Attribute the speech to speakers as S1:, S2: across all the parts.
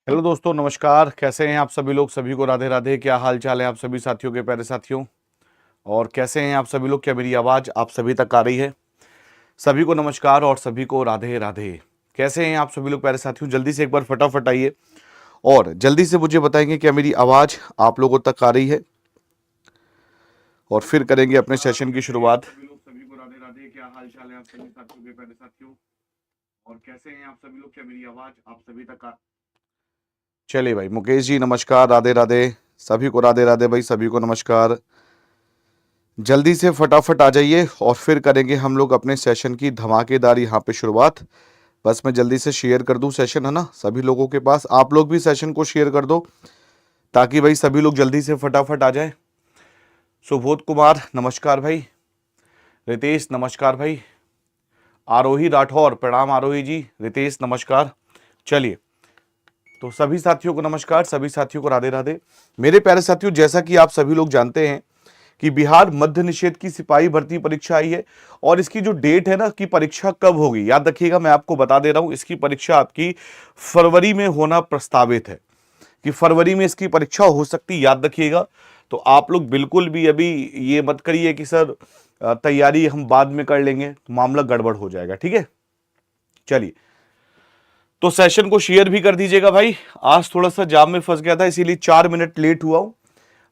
S1: Hello दोस्तों, नमस्कार। कैसे हैं आप सभी लोग? सभी को राधे राधे। क्या हाल चाल है आप सभी साथियों के, प्यारे साथियों? और कैसे हैं आप सभी लोग? क्या मेरी आवाज़ आप सभी तक आ रही है? सभी को नमस्कार और सभी को राधे राधे। कैसे हैं आप सभी लोग, प्यारे साथियों? जल्दी से एक बार फटाफट आइए और जल्दी से मुझे बताएंगे क्या मेरी आवाज़ आप लोगों तक आ रही है, और फिर करेंगे अपने सेशन की शुरुआत। सभी लोग, सभी को राधे राधे। क्या हाल चाल है आप सभी साथियों के, प्यारे साथियों? और कैसे हैं आप सभी लोग? क्या मेरी आवाज़ आप सभी तक आ चलिए भाई, मुकेश जी नमस्कार, राधे राधे। सभी को राधे राधे भाई, सभी को नमस्कार। जल्दी से फटाफट आ जाइए और फिर करेंगे हम लोग अपने सेशन की धमाकेदार यहाँ पे शुरुआत। बस मैं जल्दी से शेयर कर दूं सेशन, है ना, सभी लोगों के पास। आप लोग भी सेशन को शेयर कर दो ताकि भाई सभी लोग जल्दी से फटाफट आ जाए। सुबोध कुमार नमस्कार भाई। रितेश नमस्कार भाई। आरोही राठौर, प्रणाम आरोही जी। रितेश नमस्कार। चलिए, तो सभी साथियों को नमस्कार, सभी साथियों को राधे राधे। मेरे प्यारे साथियों, जैसा कि आप सभी लोग जानते हैं कि बिहार मध्य निषेध की सिपाही भर्ती परीक्षा आई है, और इसकी जो डेट है ना कि परीक्षा कब होगी, याद रखिएगा, मैं आपको बता दे रहा हूं। इसकी परीक्षा आपकी फरवरी में होना प्रस्तावित है, कि फरवरी में इसकी परीक्षा हो सकती, याद रखिएगा। तो आप लोग बिल्कुल भी अभी ये मत करिए कि सर तैयारी हम बाद में कर लेंगे, तो मामला गड़बड़ हो जाएगा, ठीक है। चलिए, तो सेशन को शेयर भी कर दीजिएगा भाई। आज थोड़ा सा जाम में फंस गया था, इसीलिए 4 मिनट लेट हुआ हूं,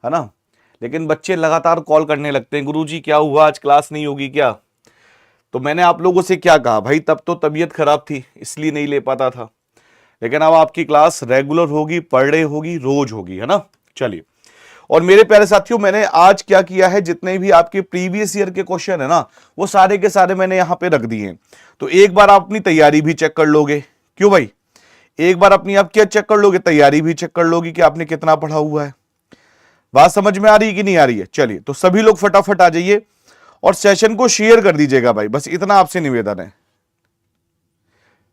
S1: है ना। लेकिन बच्चे लगातार कॉल करने लगते हैं, गुरुजी क्या हुआ, आज क्लास नहीं होगी क्या? तो मैंने आप लोगों से क्या कहा भाई, तब तो तबीयत खराब थी इसलिए नहीं ले पाता था, लेकिन अब आपकी क्लास रेगुलर होगी, पर डे होगी, रोज होगी, है ना। चलिए, और मेरे प्यारे साथियों, मैंने आज क्या किया है, जितने भी आपके प्रीवियस ईयर के क्वेश्चन है ना, वो सारे के सारे मैंने यहां पे रख दिए हैं। तो एक बार आप अपनी तैयारी भी चेक कर लोगे। क्यों भाई? एक बार अपनी आप क्या चेक कर लोगे, तैयारी भी चेक कर लोगे कि आपने कितना पढ़ा हुआ है। बात समझ में आ रही है कि नहीं आ रही है? चलिए, तो सभी लोग फटाफट आ जाइए और सेशन को शेयर कर दीजिएगा भाई, बस इतना आपसे निवेदन है,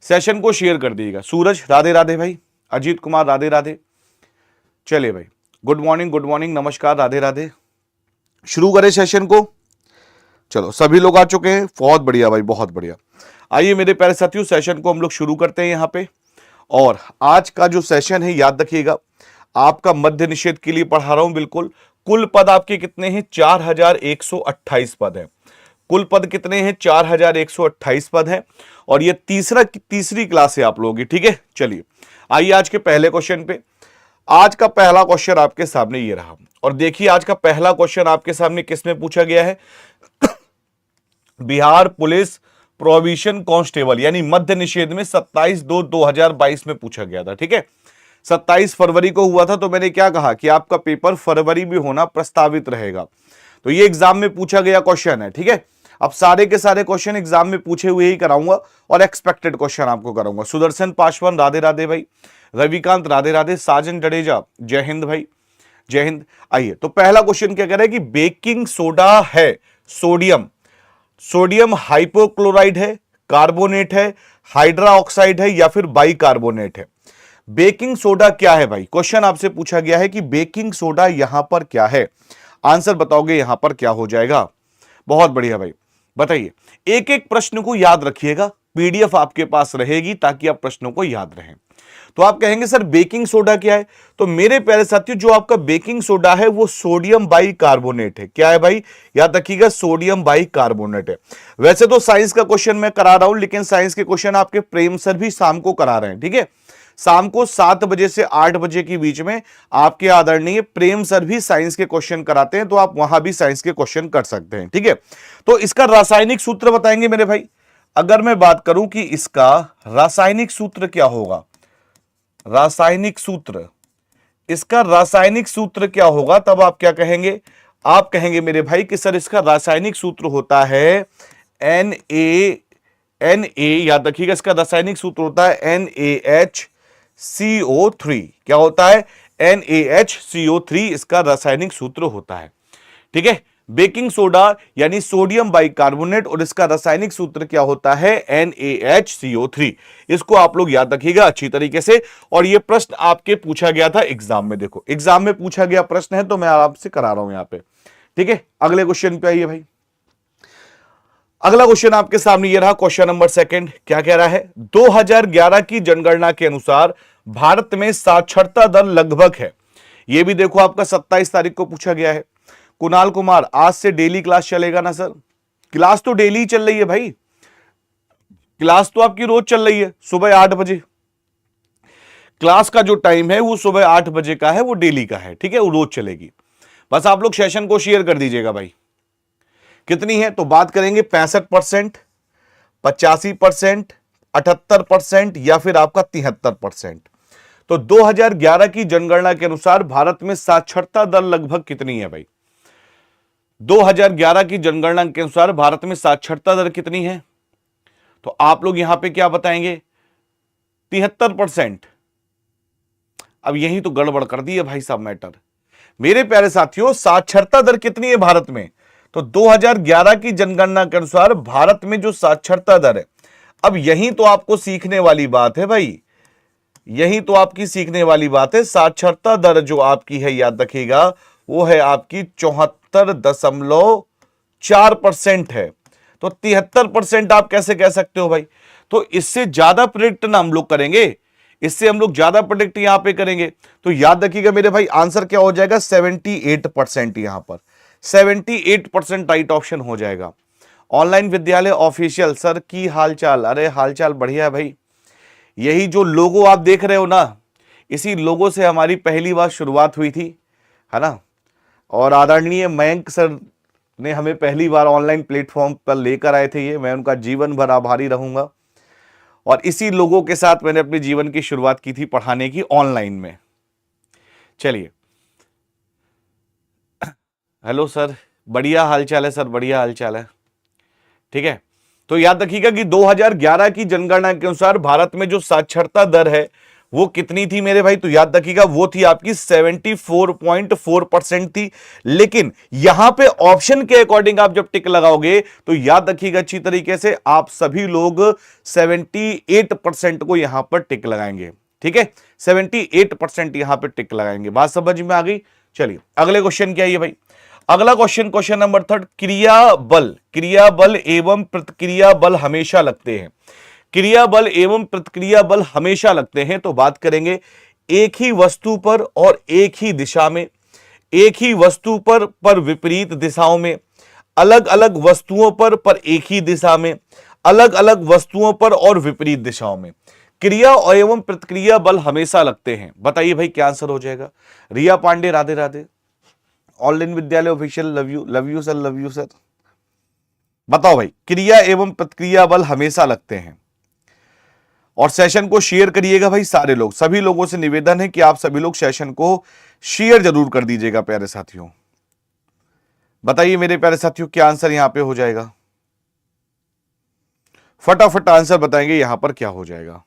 S1: सेशन को शेयर कर दीजिएगा। सूरज राधे राधे भाई। अजीत कुमार राधे राधे। चलिए भाई, गुड मॉर्निंग, गुड मॉर्निंग, नमस्कार, राधे राधे। शुरू करें सेशन को। चलो, सभी लोग आ चुके हैं, बहुत बढ़िया भाई, बहुत बढ़िया। आइए मेरे प्यारे साथियों, सेशन को हम लोग शुरू करते हैं यहां पे। और आज का जो सेशन है, याद रखिएगा, आपका मध्य निषेध के लिए पढ़ा रहा हूं बिल्कुल। कुल पद आपके कितने हैं? 4128 पद है। कुल पद कितने हैं? 4128 पद है। और ये तीसरी क्लास है आप लोगों की, ठीक है। चलिए, आइए आज के पहले क्वेश्चन पे। आज का पहला क्वेश्चन आपके सामने ये रहा, और देखिए आज का पहला क्वेश्चन आपके सामने किसमें पूछा गया है? बिहार पुलिस प्रोविशन कांस्टेबल यानी मध्य निषेध में 27/2/2022 में पूछा गया था, ठीक है। 27 फरवरी को हुआ था, तो मैंने क्या कहा कि आपका पेपर फरवरी में होना प्रस्तावित रहेगा। तो ये एग्जाम में पूछा गया क्वेश्चन है, ठीक है। अब सारे के सारे क्वेश्चन एग्जाम में पूछे हुए ही कराऊंगा, और एक्सपेक्टेड क्वेश्चन आपको कराऊंगा। सुदर्शन पासवान राधे राधे भाई। रविकांत राधे राधे। साजन जडेजा जय हिंद भाई, जय हिंद। आइए, तो पहला क्वेश्चन क्या कह रहा है कि बेकिंग सोडा है, सोडियम सोडियम हाइपोक्लोराइड है, कार्बोनेट है, हाइड्रा ऑक्साइड है, या फिर बाइकार्बोनेट है। बेकिंग सोडा क्या है भाई? क्वेश्चन आपसे पूछा गया है कि बेकिंग सोडा यहां पर क्या है। आंसर बताओगे यहां पर क्या हो जाएगा? बहुत बढ़िया भाई, बताइए। एक एक प्रश्न को याद रखिएगा, पीडीएफ आपके पास रहेगी ताकि आप प्रश्नों को याद रहें। तो आप कहेंगे सर बेकिंग सोडा क्या है? तो मेरे प्यारे साथियों, जो आपका बेकिंग सोडा है वो सोडियम बाइकार्बोनेट है। क्या है भाई? याद रखिएगा, सोडियम बाइकार्बोनेट है। वैसे तो साइंस का क्वेश्चन मैं करा रहा हूं, लेकिन साइंस के क्वेश्चन आपके प्रेम सर भी शाम को करा रहे हैं, ठीक है। शाम को 7 बजे से 8 बजे के बीच में आपके आदरणीय प्रेम सर भी साइंस के क्वेश्चन कराते हैं, तो आप वहां भी साइंस के क्वेश्चन कर सकते हैं, ठीक है। तो इसका रासायनिक सूत्र बताएंगे मेरे भाई। अगर मैं बात करूं कि इसका रासायनिक सूत्र क्या होगा, रासायनिक सूत्र, इसका रासायनिक सूत्र क्या होगा, तब आप क्या कहेंगे? आप कहेंगे मेरे भाई कि सर इसका रासायनिक सूत्र होता है Na, याद रखिएगा, इसका रासायनिक सूत्र होता है NaHCO3। क्या होता है? NaHCO3 इसका रासायनिक सूत्र होता है, ठीक है। बेकिंग सोडा यानी सोडियम बाइकार्बोनेट, और इसका रासायनिक सूत्र क्या होता है? NaHCO3। इसको आप लोग याद रखिएगा अच्छी तरीके से। और यह प्रश्न आपके पूछा गया था एग्जाम में, देखो एग्जाम में पूछा गया प्रश्न है, तो मैं आपसे करा रहा हूं यहां पे, ठीक है। अगले क्वेश्चन पे आइए भाई। अगला क्वेश्चन आपके सामने ये रहा, क्वेश्चन नंबर सेकंड। क्या कह रहा है? 2011 की जनगणना के अनुसार भारत में साक्षरता दर लगभग है। यह भी देखो आपका 27 तारीख को पूछा गया है। कुणाल कुमार, आज से डेली क्लास चलेगा ना सर? क्लास तो डेली ही चल रही है भाई, क्लास तो आपकी रोज चल रही है सुबह 8 बजे। क्लास का जो टाइम है वो सुबह 8 बजे का है, वो डेली का है, ठीक है, वो रोज चलेगी। बस आप लोग सेशन को शेयर कर दीजिएगा भाई। कितनी है तो बात करेंगे 65%, 85%, 78% या फिर आपका 73%। तो 2011 की जनगणना के अनुसार भारत में साक्षरता दर लगभग कितनी है भाई? 2011 की जनगणना के अनुसार भारत में साक्षरता दर कितनी है? तो आप लोग यहां पे क्या बताएंगे? 73%। अब यही तो गड़बड़ कर दी है भाई साहब मैटर। मेरे प्यारे साथियों, साक्षरता दर कितनी है भारत में? तो 2011 की जनगणना के अनुसार भारत में जो साक्षरता दर है, अब यही तो आपको सीखने वाली बात है भाई, यही तो आपकी सीखने वाली बात है। साक्षरता दर जो आपकी है, याद रखिएगा, वो है आपकी 74.4% है। तो 73% आप कैसे कह सकते हो भाई? तो इससे ज्यादा प्रेडिक्ट ना हम लोग करेंगे, इससे हम लोग ज्यादा प्रेडिक्ट यहां पे करेंगे। तो याद रखिएगा मेरे भाई, आंसर क्या हो जाएगा? 78%। यहां पर 78% राइट ऑप्शन हो जाएगा। ऑनलाइन विद्यालय ऑफिशियल सर की हालचाल? अरे हालचाल बढ़िया है भाई। यही जो लोगो आप देख रहे हो ना, इसी लोगो से हमारी पहली बार शुरुआत हुई थी, है ना। और आदरणीय मयंक सर ने हमें पहली बार ऑनलाइन प्लेटफॉर्म पर लेकर आए थे। ये मैं उनका जीवन भर आभारी रहूंगा। और इसी लोगों के साथ मैंने अपने जीवन की शुरुआत की थी पढ़ाने की ऑनलाइन में। चलिए, हेलो सर, बढ़िया हालचाल है सर, बढ़िया हालचाल है, ठीक है। तो याद रखिएगा कि 2011 की जनगणना के अनुसार भारत में जो साक्षरता दर है वो कितनी थी मेरे भाई? तो याद रखिएगा वो थी आपकी 74.4% थी। लेकिन यहां पे ऑप्शन के अकॉर्डिंग आप जब टिक लगाओगे तो याद रखिएगा अच्छी तरीके से, आप सभी लोग 78% को यहां पर टिक लगाएंगे, ठीक है। 78% यहां पर टिक लगाएंगे। बात समझ में आ गई? चलिए अगले क्वेश्चन क्या है भाई? अगला क्वेश्चन, क्वेश्चन नंबर 3, क्रिया बल एवं प्रतिक्रिया बल हमेशा लगते हैं। क्रिया बल एवं प्रतिक्रिया बल हमेशा लगते हैं। तो बात करेंगे एक ही वस्तु पर और एक ही दिशा में, एक ही वस्तु पर विपरीत दिशाओं में, अलग अलग वस्तुओं पर एक ही दिशा में, अलग अलग वस्तुओं पर और विपरीत दिशाओं में क्रिया एवं प्रतिक्रिया बल हमेशा लगते हैं। बताइए भाई क्या आंसर हो जाएगा? रिया पांडे, राधे राधे। ऑनलाइन विद्यालय official, love you sir, love you sir. बताओ भाई, क्रिया एवं प्रतिक्रिया बल हमेशा लगते हैं। और सेशन को शेयर करिएगा भाई सारे लोग, सभी लोगों से निवेदन है कि आप सभी लोग सेशन को शेयर जरूर कर दीजिएगा प्यारे साथियों। बताइए मेरे प्यारे साथियों क्या आंसर यहां पे हो जाएगा? फटाफट आंसर बताएंगे यहां पर क्या हो जाएगा।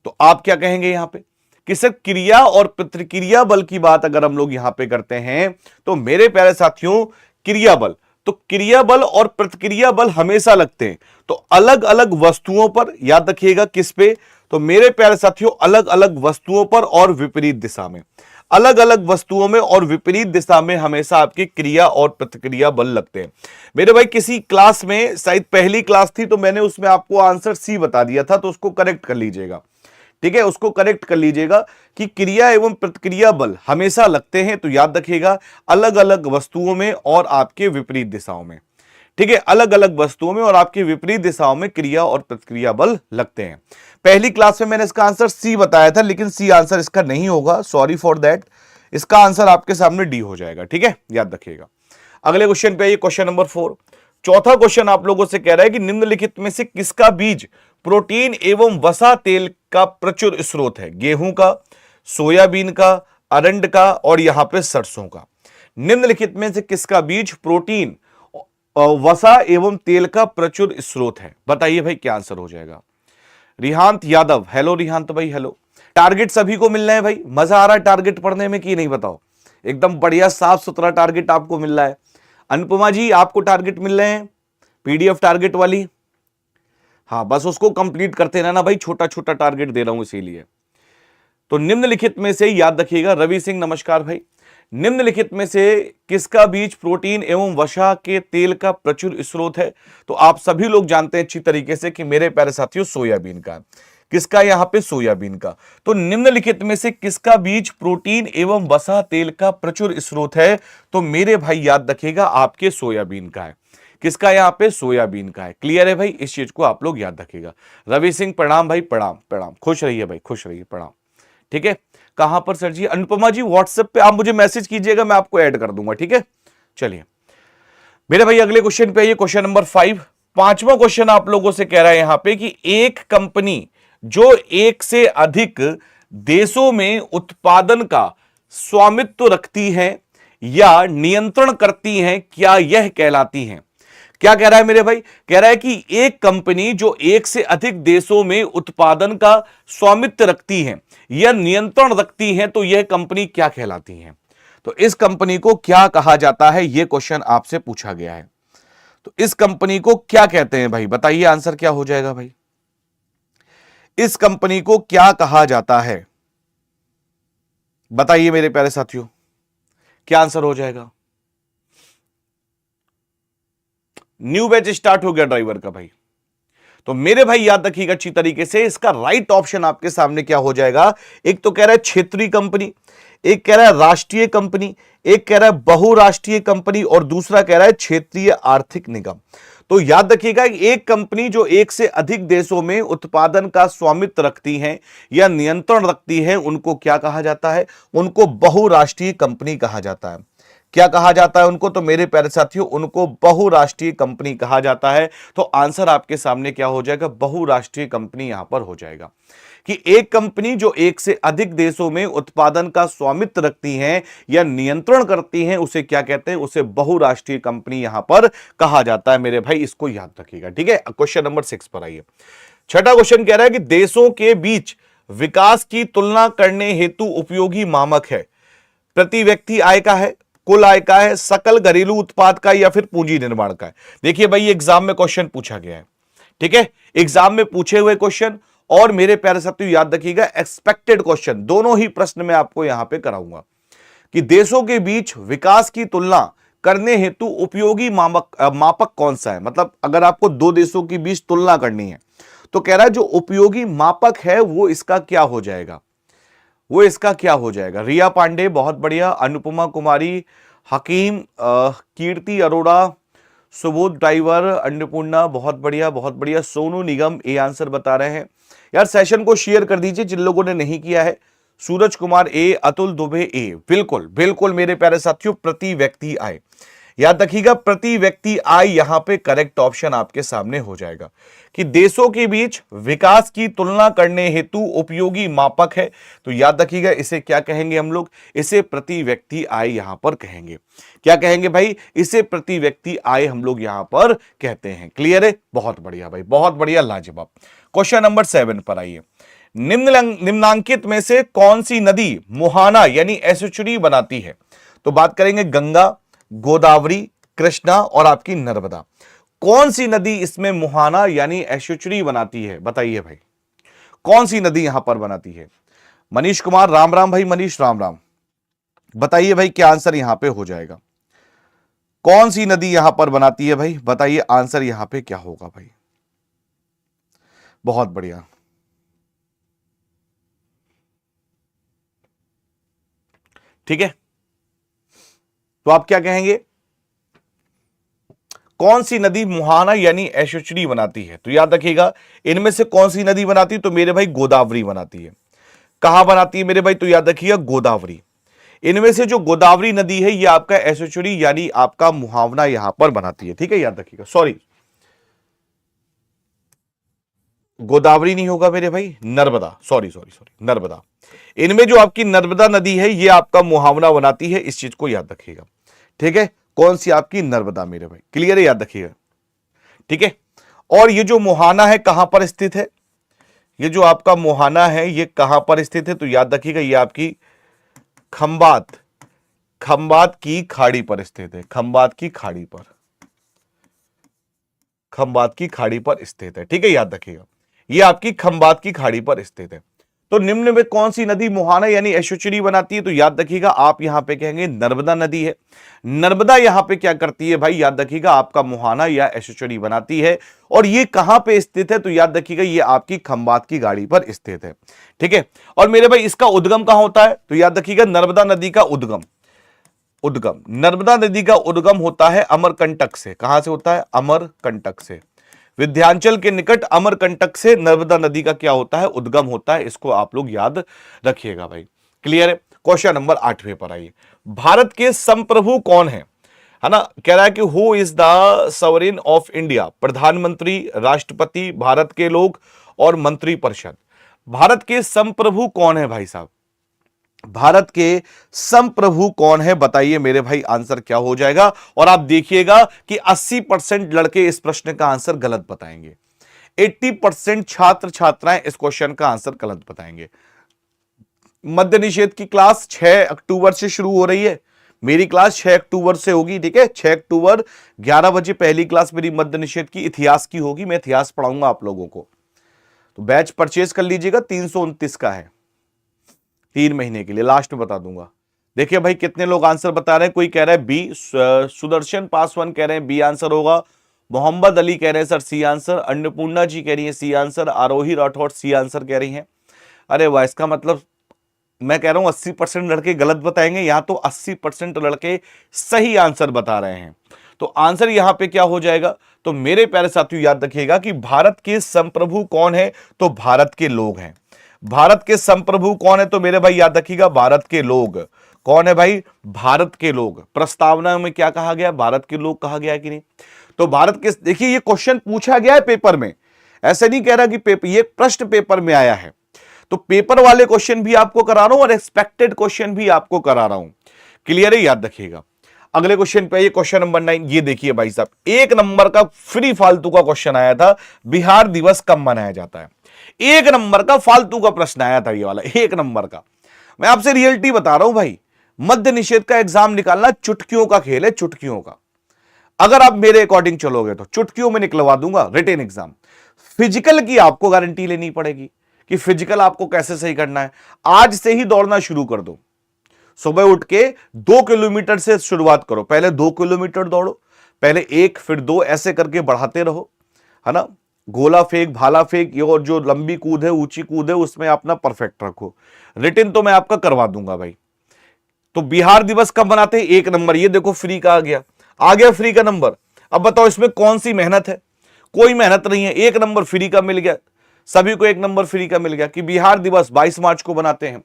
S1: तो आप क्या कहेंगे यहां पे कि सर क्रिया और प्रतिक्रिया बल की बात अगर हम लोग यहां पे करते हैं तो मेरे प्यारे साथियों क्रिया बल, तो क्रिया बल और प्रतिक्रिया बल हमेशा लगते हैं। तो अलग अलग वस्तुओं पर, याद रखिएगा किस पे? तो मेरे प्यारे साथियों अलग अलग वस्तुओं पर और विपरीत दिशा में, अलग अलग वस्तुओं में और विपरीत दिशा में हमेशा आपकी क्रिया और प्रतिक्रिया बल लगते हैं। मेरे भाई किसी क्लास में, शायद पहली क्लास थी, तो मैंने उसमें आपको आंसर सी बता दिया था, तो उसको करेक्ट कर लीजिएगा, ठीक है, उसको करेक्ट कर लीजिएगा कि क्रिया एवं प्रतिक्रिया बल हमेशा लगते हैं। तो याद रखिएगा अलग अलग वस्तुओं में और आपके विपरीत दिशाओं में, ठीक है, अलग अलग वस्तुओं में और आपके विपरीत दिशाओं में क्रिया और प्रतिक्रिया बल लगते हैं। पहली क्लास में मैंने इसका आंसर सी बताया था, लेकिन सी आंसर इसका नहीं होगा, सॉरी फॉर दैट। इसका आंसर आपके सामने डी हो जाएगा, ठीक है, याद रखिएगा। अगले क्वेश्चन पे आइए, क्वेश्चन नंबर 4। चौथा क्वेश्चन आप लोगों से कह रहा है कि निम्नलिखित में से किसका बीज प्रोटीन एवं वसा तेल का प्रचुर स्रोत है? गेहूं का, सोयाबीन का, अरंड का और यहां पे सरसों का। निम्नलिखित में से किसका बीज प्रोटीन, वसा एवं तेल का प्रचुर स्रोत है? बताइए भाई क्या आंसर हो जाएगा? रिहांत यादव, हेलो रिहांत भाई, हेलो। टारगेट सभी को मिल रहे हैं भाई? मजा आ रहा है टारगेट पढ़ने में कि नहीं? बताओ, एकदम बढ़िया साफ सुथरा टारगेट आपको मिल रहा है। अनुपमा जी आपको टारगेट मिल रहे हैं, पीडीएफ टारगेट वाली? हाँ, बस उसको कंप्लीट करते रहना भाई, छोटा छोटा टारगेट दे रहा हूं इसीलिए। तो निम्नलिखित में से याद रखिएगा, रवि सिंह नमस्कार भाई, निम्नलिखित में से किसका बीज प्रोटीन एवं वसा के तेल का प्रचुर स्रोत है? तो आप सभी लोग जानते हैं अच्छी तरीके से कि मेरे प्यारे साथियों सोयाबीन का। किसका? यहां पे सोयाबीन का। तो निम्नलिखित में से किसका बीज प्रोटीन एवं वसा तेल का प्रचुर स्रोत है? तो मेरे भाई याद रखिएगा आपके सोयाबीन का है। किसका? यहां पे सोयाबीन का है। क्लियर है भाई? इस चीज को आप लोग याद रखिएगा। रवि सिंह प्रणाम भाई, प्रणाम प्रणाम, खुश रहिए भाई, खुश रहिए, प्रणाम। ठीक है, कहां पर सर जी? अनुपमा जी व्हाट्सएप पे आप मुझे मैसेज कीजिएगा, मैं आपको ऐड कर दूंगा। ठीक है, चलिए मेरे भाई अगले क्वेश्चन पे आइए, क्वेश्चन नंबर 5। पांचवा क्वेश्चन आप लोगों से कह रहा है यहां पे कि एक कंपनी जो एक से अधिक देशों में उत्पादन का स्वामित्व रखती है या नियंत्रण करती हैं, क्या यह कहलाती हैं? क्या कह रहा है मेरे भाई? कह रहा है कि एक कंपनी जो एक से अधिक देशों में उत्पादन का स्वामित्व रखती है या नियंत्रण रखती है, तो यह कंपनी क्या कहलाती है? तो इस कंपनी को क्या कहा जाता है? यह क्वेश्चन आपसे पूछा गया है। तो इस कंपनी को क्या कहते हैं भाई? बताइए, आंसर क्या हो जाएगा भाई? इस कंपनी को क्या कहा जाता है? बताइए मेरे प्यारे साथियों, क्या आंसर हो जाएगा? न्यू बैच स्टार्ट हो गया ड्राइवर का भाई। तो मेरे भाई याद रखिएगा अच्छी तरीके से, इसका राइट ऑप्शन आपके सामने क्या हो जाएगा? एक तो कह रहा है क्षेत्रीय कंपनी, एक कह रहा है राष्ट्रीय कंपनी, एक कह रहा है बहुराष्ट्रीय कंपनी और दूसरा कह रहा है क्षेत्रीय आर्थिक निगम। तो याद रखिएगा, एक कंपनी जो एक से अधिक देशों में उत्पादन का स्वामित्व रखती है या नियंत्रण रखती है, उनको क्या कहा जाता है? उनको बहुराष्ट्रीय कंपनी कहा जाता है। क्या कहा जाता है उनको? तो मेरे प्यारे साथियों, उनको बहुराष्ट्रीय कंपनी कहा जाता है। तो आंसर आपके सामने क्या हो जाएगा? बहुराष्ट्रीय कंपनी यहां पर हो जाएगा कि एक कंपनी जो एक से अधिक देशों में उत्पादन का स्वामित्व रखती हैं या नियंत्रण करती हैं, उसे क्या कहते हैं? उसे बहुराष्ट्रीय कंपनी यहां पर कहा जाता है। मेरे भाई इसको याद रखिएगा। ठीक है, क्वेश्चन नंबर 6 पर आइए। छठा क्वेश्चन कह रहा है कि देशों के बीच विकास की तुलना करने हेतु उपयोगी मामक है। प्रति व्यक्ति आय का है, कुल आय का है, सकल घरेलू उत्पाद का, या फिर पूंजी निर्माण का है। देखिए भाई, एग्जाम में क्वेश्चन पूछा गया है। ठीक है, एग्जाम में पूछे हुए क्वेश्चन और मेरे प्यारे साथियों याद रखिएगा एक्सपेक्टेड क्वेश्चन, दोनों ही प्रश्न मैं आपको यहां पे कराऊंगा कि देशों के बीच विकास की तुलना करने हेतु उपयोगी मापक कौन सा है। मतलब अगर आपको दो देशों के बीच तुलना करनी है, तो कह रहा है जो उपयोगी मापक है वो इसका क्या हो जाएगा? वो इसका क्या हो जाएगा? रिया पांडे बहुत बढ़िया, अनुपमा कुमारी, हकीम, कीर्ति अरोड़ा, सुबोध ड्राइवर, अन्नपूर्णा बहुत बढ़िया, बहुत बढ़िया, सोनू निगम ए आंसर बता रहे हैं। यार सेशन को शेयर कर दीजिए जिन लोगों ने नहीं किया है। सूरज कुमार ए, अतुल दुबे ए, बिल्कुल बिल्कुल मेरे प्यारे साथियों, प्रति व्यक्ति आय याद रखिएगा, प्रति व्यक्ति आय यहां पे करेक्ट ऑप्शन आपके सामने हो जाएगा कि देशों के बीच विकास की तुलना करने हेतु उपयोगी मापक है। तो याद रखिएगा इसे क्या कहेंगे हम लोग? इसे प्रति व्यक्ति आय यहां पर कहेंगे। क्या कहेंगे भाई? इसे प्रति व्यक्ति आय हम लोग यहां पर कहते हैं। क्लियर है? बहुत बढ़िया भाई, बहुत बढ़िया, लाजवाब। क्वेश्चन नंबर 7 पर आइए। निम्नांकित में से कौन सी नदी मुहाना यानी एस्चुरी बनाती है? तो बात करेंगे गंगा, गोदावरी, कृष्णा और आपकी नर्मदा। कौन सी नदी इसमें मुहाना यानी एस्चुरी बनाती है? बताइए भाई, कौन सी नदी यहां पर बनाती है? मनीष कुमार, राम राम भाई, मनीष राम राम। बताइए भाई क्या आंसर यहां पे हो जाएगा? कौन सी नदी यहां पर बनाती है भाई? बताइए आंसर यहां पे क्या होगा भाई? बहुत बढ़िया, ठीक है। तो आप क्या कहेंगे? कौन सी नदी मुहाना यानी एस्चुरी बनाती है? तो याद रखिएगा इनमें से कौन सी नदी बनाती है? तो मेरे भाई गोदावरी बनाती है। कहां बनाती है मेरे भाई? तो याद रखिएगा गोदावरी। इनमें से जो गोदावरी नदी है ये आपका एस्चुरी यानी आपका मुहावना यहां पर बनाती है। ठीक है, याद रखिएगा। सॉरी, गोदावरी नहीं होगा मेरे भाई, Narmada, sorry sorry sorry, Narmada. इनमें जो आपकी नर्मदा नदी है ये आपका मुहावना बनाती है, इस चीज को याद रखिएगा। ठीक है, कौन सी? आपकी नर्मदा मेरे भाई। क्लियर है? याद रखिएगा। ठीक है, और ये जो मुहाना है कहां पर स्थित है? ये जो आपका मुहाना है ये कहां पर स्थित है? तो याद रखिएगा ये आपकी खंबात, खंबात की खाड़ी पर स्थित है। खंबात की खाड़ी पर, खंबात की खाड़ी पर स्थित है। ठीक है, याद रखिएगा ये आपकी खंबात की खाड़ी पर स्थित है। तो निम्न में कौन सी नदी मुहाना यानी एस्चुरी बनाती है? तो याद रखिएगा आप यहां पे कहेंगे नर्मदा नदी है। नर्मदा यहां पे क्या करती है भाई? याद रखिएगा आपका मुहाना या एस्चुरी बनाती है। और ये कहां पे स्थित है? तो याद रखिएगा ये आपकी खंबात की गाड़ी पर स्थित है। ठीक है, और मेरे भाई इसका उद्गम कहां होता है? तो याद रखिएगा नर्मदा नदी का उद्गम नर्मदा नदी का उद्गम होता है अमरकंटक से। कहां से होता है? अमरकंटक से। विंध्याचल के निकट अमरकंटक से नर्मदा नदी का क्या होता है? उद्गम होता है। इसको आप लोग याद रखिएगा भाई। क्लियर है? क्वेश्चन नंबर 8वें पर आइए। भारत के संप्रभु कौन है ना? कह रहा है कि who is the sovereign of India? प्रधानमंत्री, राष्ट्रपति, भारत के लोग और मंत्रिपरिषद। भारत के संप्रभु कौन है भाई साहब? भारत के संप्रभु कौन है? बताइए मेरे भाई, आंसर क्या हो जाएगा? और आप देखिएगा कि 80% लड़के इस प्रश्न का आंसर गलत बताएंगे। 80% छात्र छात्राएं इस क्वेश्चन का आंसर गलत बताएंगे। मद्य निषेध की क्लास 6 अक्टूबर से शुरू हो रही है। मेरी क्लास 6 अक्टूबर से होगी। ठीक है, 6 अक्टूबर 11 बजे पहली क्लास मेरी मद्य निषेध की इतिहास की होगी। मैं इतिहास पढ़ाऊंगा आप लोगों को। तो बैच परचेज कर लीजिएगा, 329 का है, 3 महीने के लिए। लास्ट में बता दूंगा। देखिए भाई कितने लोग आंसर बता रहे हैं। कोई कह रहा है बी, सुदर्शन पासवान कह रहे हैं बी आंसर होगा। मोहम्मद अली कह रहे हैं सर सी आंसर। अन्नपूर्णा जी कह रही है सी आंसर। आरोही राठौड़ सी आंसर कह रही हैं। अरे वाह, इसका मतलब मैं कह रहा हूं 80% लड़के गलत बताएंगे। यहां तो 80% लड़के सही आंसर बता रहे हैं। तो आंसर यहां पे क्या हो जाएगा? तो मेरे प्यारे साथियों याद रखिएगा कि भारत के संप्रभु कौन है? तो भारत के लोग हैं। भारत के संप्रभु कौन है? तो मेरे भाई याद रखिएगा भारत के लोग। कौन है भाई? भारत के लोग। प्रस्तावना में क्या कहा गया? भारत के लोग कहा गया है कि नहीं? तो भारत के, देखिए ये क्वेश्चन पूछा गया है पेपर में, ऐसे नहीं कह रहा कि पेपर, ये प्रश्न पेपर में आया है। तो पेपर वाले क्वेश्चन भी आपको करा रहा हूं और एक्सपेक्टेड क्वेश्चन भी आपको करा रहा हूं। क्लियर है? याद रखिएगा। अगले क्वेश्चन पे, ये क्वेश्चन नंबर 9। ये देखिए भाई साहब, 1 नंबर का फ्री फालतू का क्वेश्चन आया था। बिहार दिवस कब मनाया जाता है? 1 नंबर का फालतू का प्रश्न आया था ये वाला, 1 नंबर का। मैं आपसे रियलिटी बता रहा हूं भाई। मद्य निषेध का एग्जाम निकालना चुटकियों का खेल है, चुटकियों का। अगर आप मेरे अकॉर्डिंग चलोगे तो चुटकियों में निकलवा दूंगा रिटेन एग्जाम। फिजिकल की आपको गारंटी लेनी पड़ेगी कि फिजिकल आपको कैसे सही करना है। आज से ही दौड़ना शुरू कर दो। सुबह उठ के 2 किलोमीटर से शुरुआत करो। पहले 2 किलोमीटर दौड़ो, पहले 1 फिर 2, ऐसे करके बढ़ाते रहो, है ना। गोला फेंक, भाला फेंक, ये और जो लंबी कूद है, ऊंची कूद है, उसमें अपना परफेक्ट रखो। रिटेन तो मैं आपका करवा दूंगा भाई। तो बिहार दिवस कब मनाते हैं? 1 नंबर। ये देखो फ्री का आ गया फ्री का नंबर। अब बताओ इसमें कौन सी मेहनत है? कोई मेहनत नहीं है। 1 नंबर फ्री का मिल गया, सभी को 1 नंबर फ्री का मिल गया कि बिहार दिवस 22 मार्च को बनाते हैं।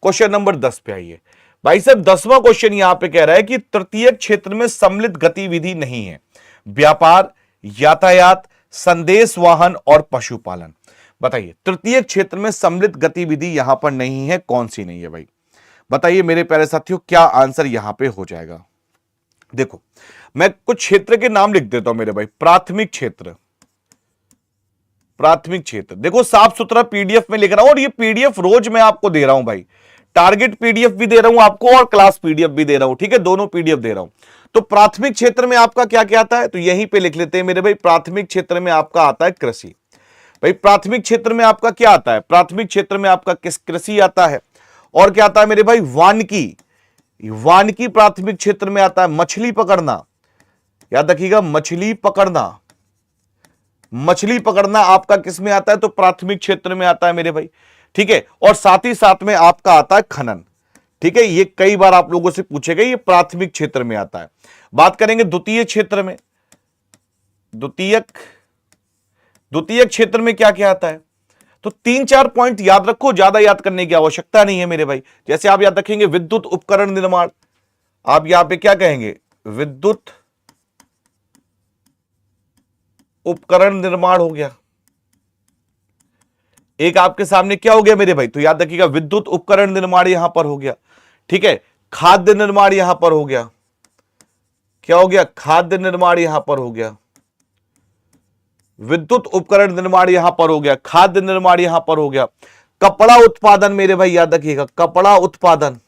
S1: क्वेश्चन नंबर 10 पे आइए भाई साहब। 10वां क्वेश्चन यहां पे कह रहा है कि तृतीयक क्षेत्र में सम्मिलित गतिविधि नहीं है। व्यापार, यातायात, संदेश वाहन और पशुपालन। बताइए तृतीयक क्षेत्र में सम्मिलित गतिविधि यहां पर नहीं है, कौन सी नहीं है भाई? बताइए मेरे प्यारे साथियों, क्या आंसर यहां पे हो जाएगा? देखो मैं कुछ क्षेत्र के नाम लिख देता हूं मेरे भाई। प्राथमिक क्षेत्र, प्राथमिक क्षेत्र। देखो साफ सुथरा पीडीएफ में लिख रहा हूं और ये पीडीएफ रोज मैं आपको दे रहा हूं भाई। टारगेट पीडीएफ भी दे रहा हूं आपको और क्लास पीडीएफ भी दे रहा हूं। ठीक है, दोनों पीडीएफ दे रहा हूं। तो प्राथमिक क्षेत्र में आपका क्या क्या आता है? तो यहीं पे लिख लेते हैं मेरे भाई। प्राथमिक क्षेत्र में आपका आता है कृषि। भाई प्राथमिक क्षेत्र में आपका क्या आता है? प्राथमिक क्षेत्र में आपका कृषि आता है। और क्या आता है मेरे भाई? वानिकी। वानिकी प्राथमिक क्षेत्र में आता है। मछली पकड़ना, याद रखिएगा, मछली पकड़ना। मछली पकड़ना आपका किस में आता है? तो प्राथमिक क्षेत्र में आता है मेरे भाई। ठीक है, और साथ ही साथ में आपका आता है खनन। ठीक है, ये कई बार आप लोगों से पूछे गए, ये प्राथमिक क्षेत्र में आता है। बात करेंगे द्वितीय क्षेत्र में। द्वितीय क्षेत्र में क्या क्या आता है? तो 3-4 पॉइंट याद रखो, ज्यादा याद करने की आवश्यकता नहीं है मेरे भाई। जैसे आप याद रखेंगे विद्युत उपकरण निर्माण, आप यहां पे क्या कहेंगे? विद्युत उपकरण निर्माण हो गया। एक आपके सामने क्या हो गया मेरे भाई? तो याद रखिएगा विद्युत उपकरण निर्माण यहां पर हो गया। ठीक है, खाद्य निर्माण यहां पर हो गया। क्या हो गया? खाद्य निर्माण यहां पर हो गया। विद्युत उपकरण निर्माण यहां पर हो गया। खाद्य निर्माण यहां पर हो गया। कपड़ा उत्पादन मेरे भाई याद रखिएगा, कपड़ा उत्पादन।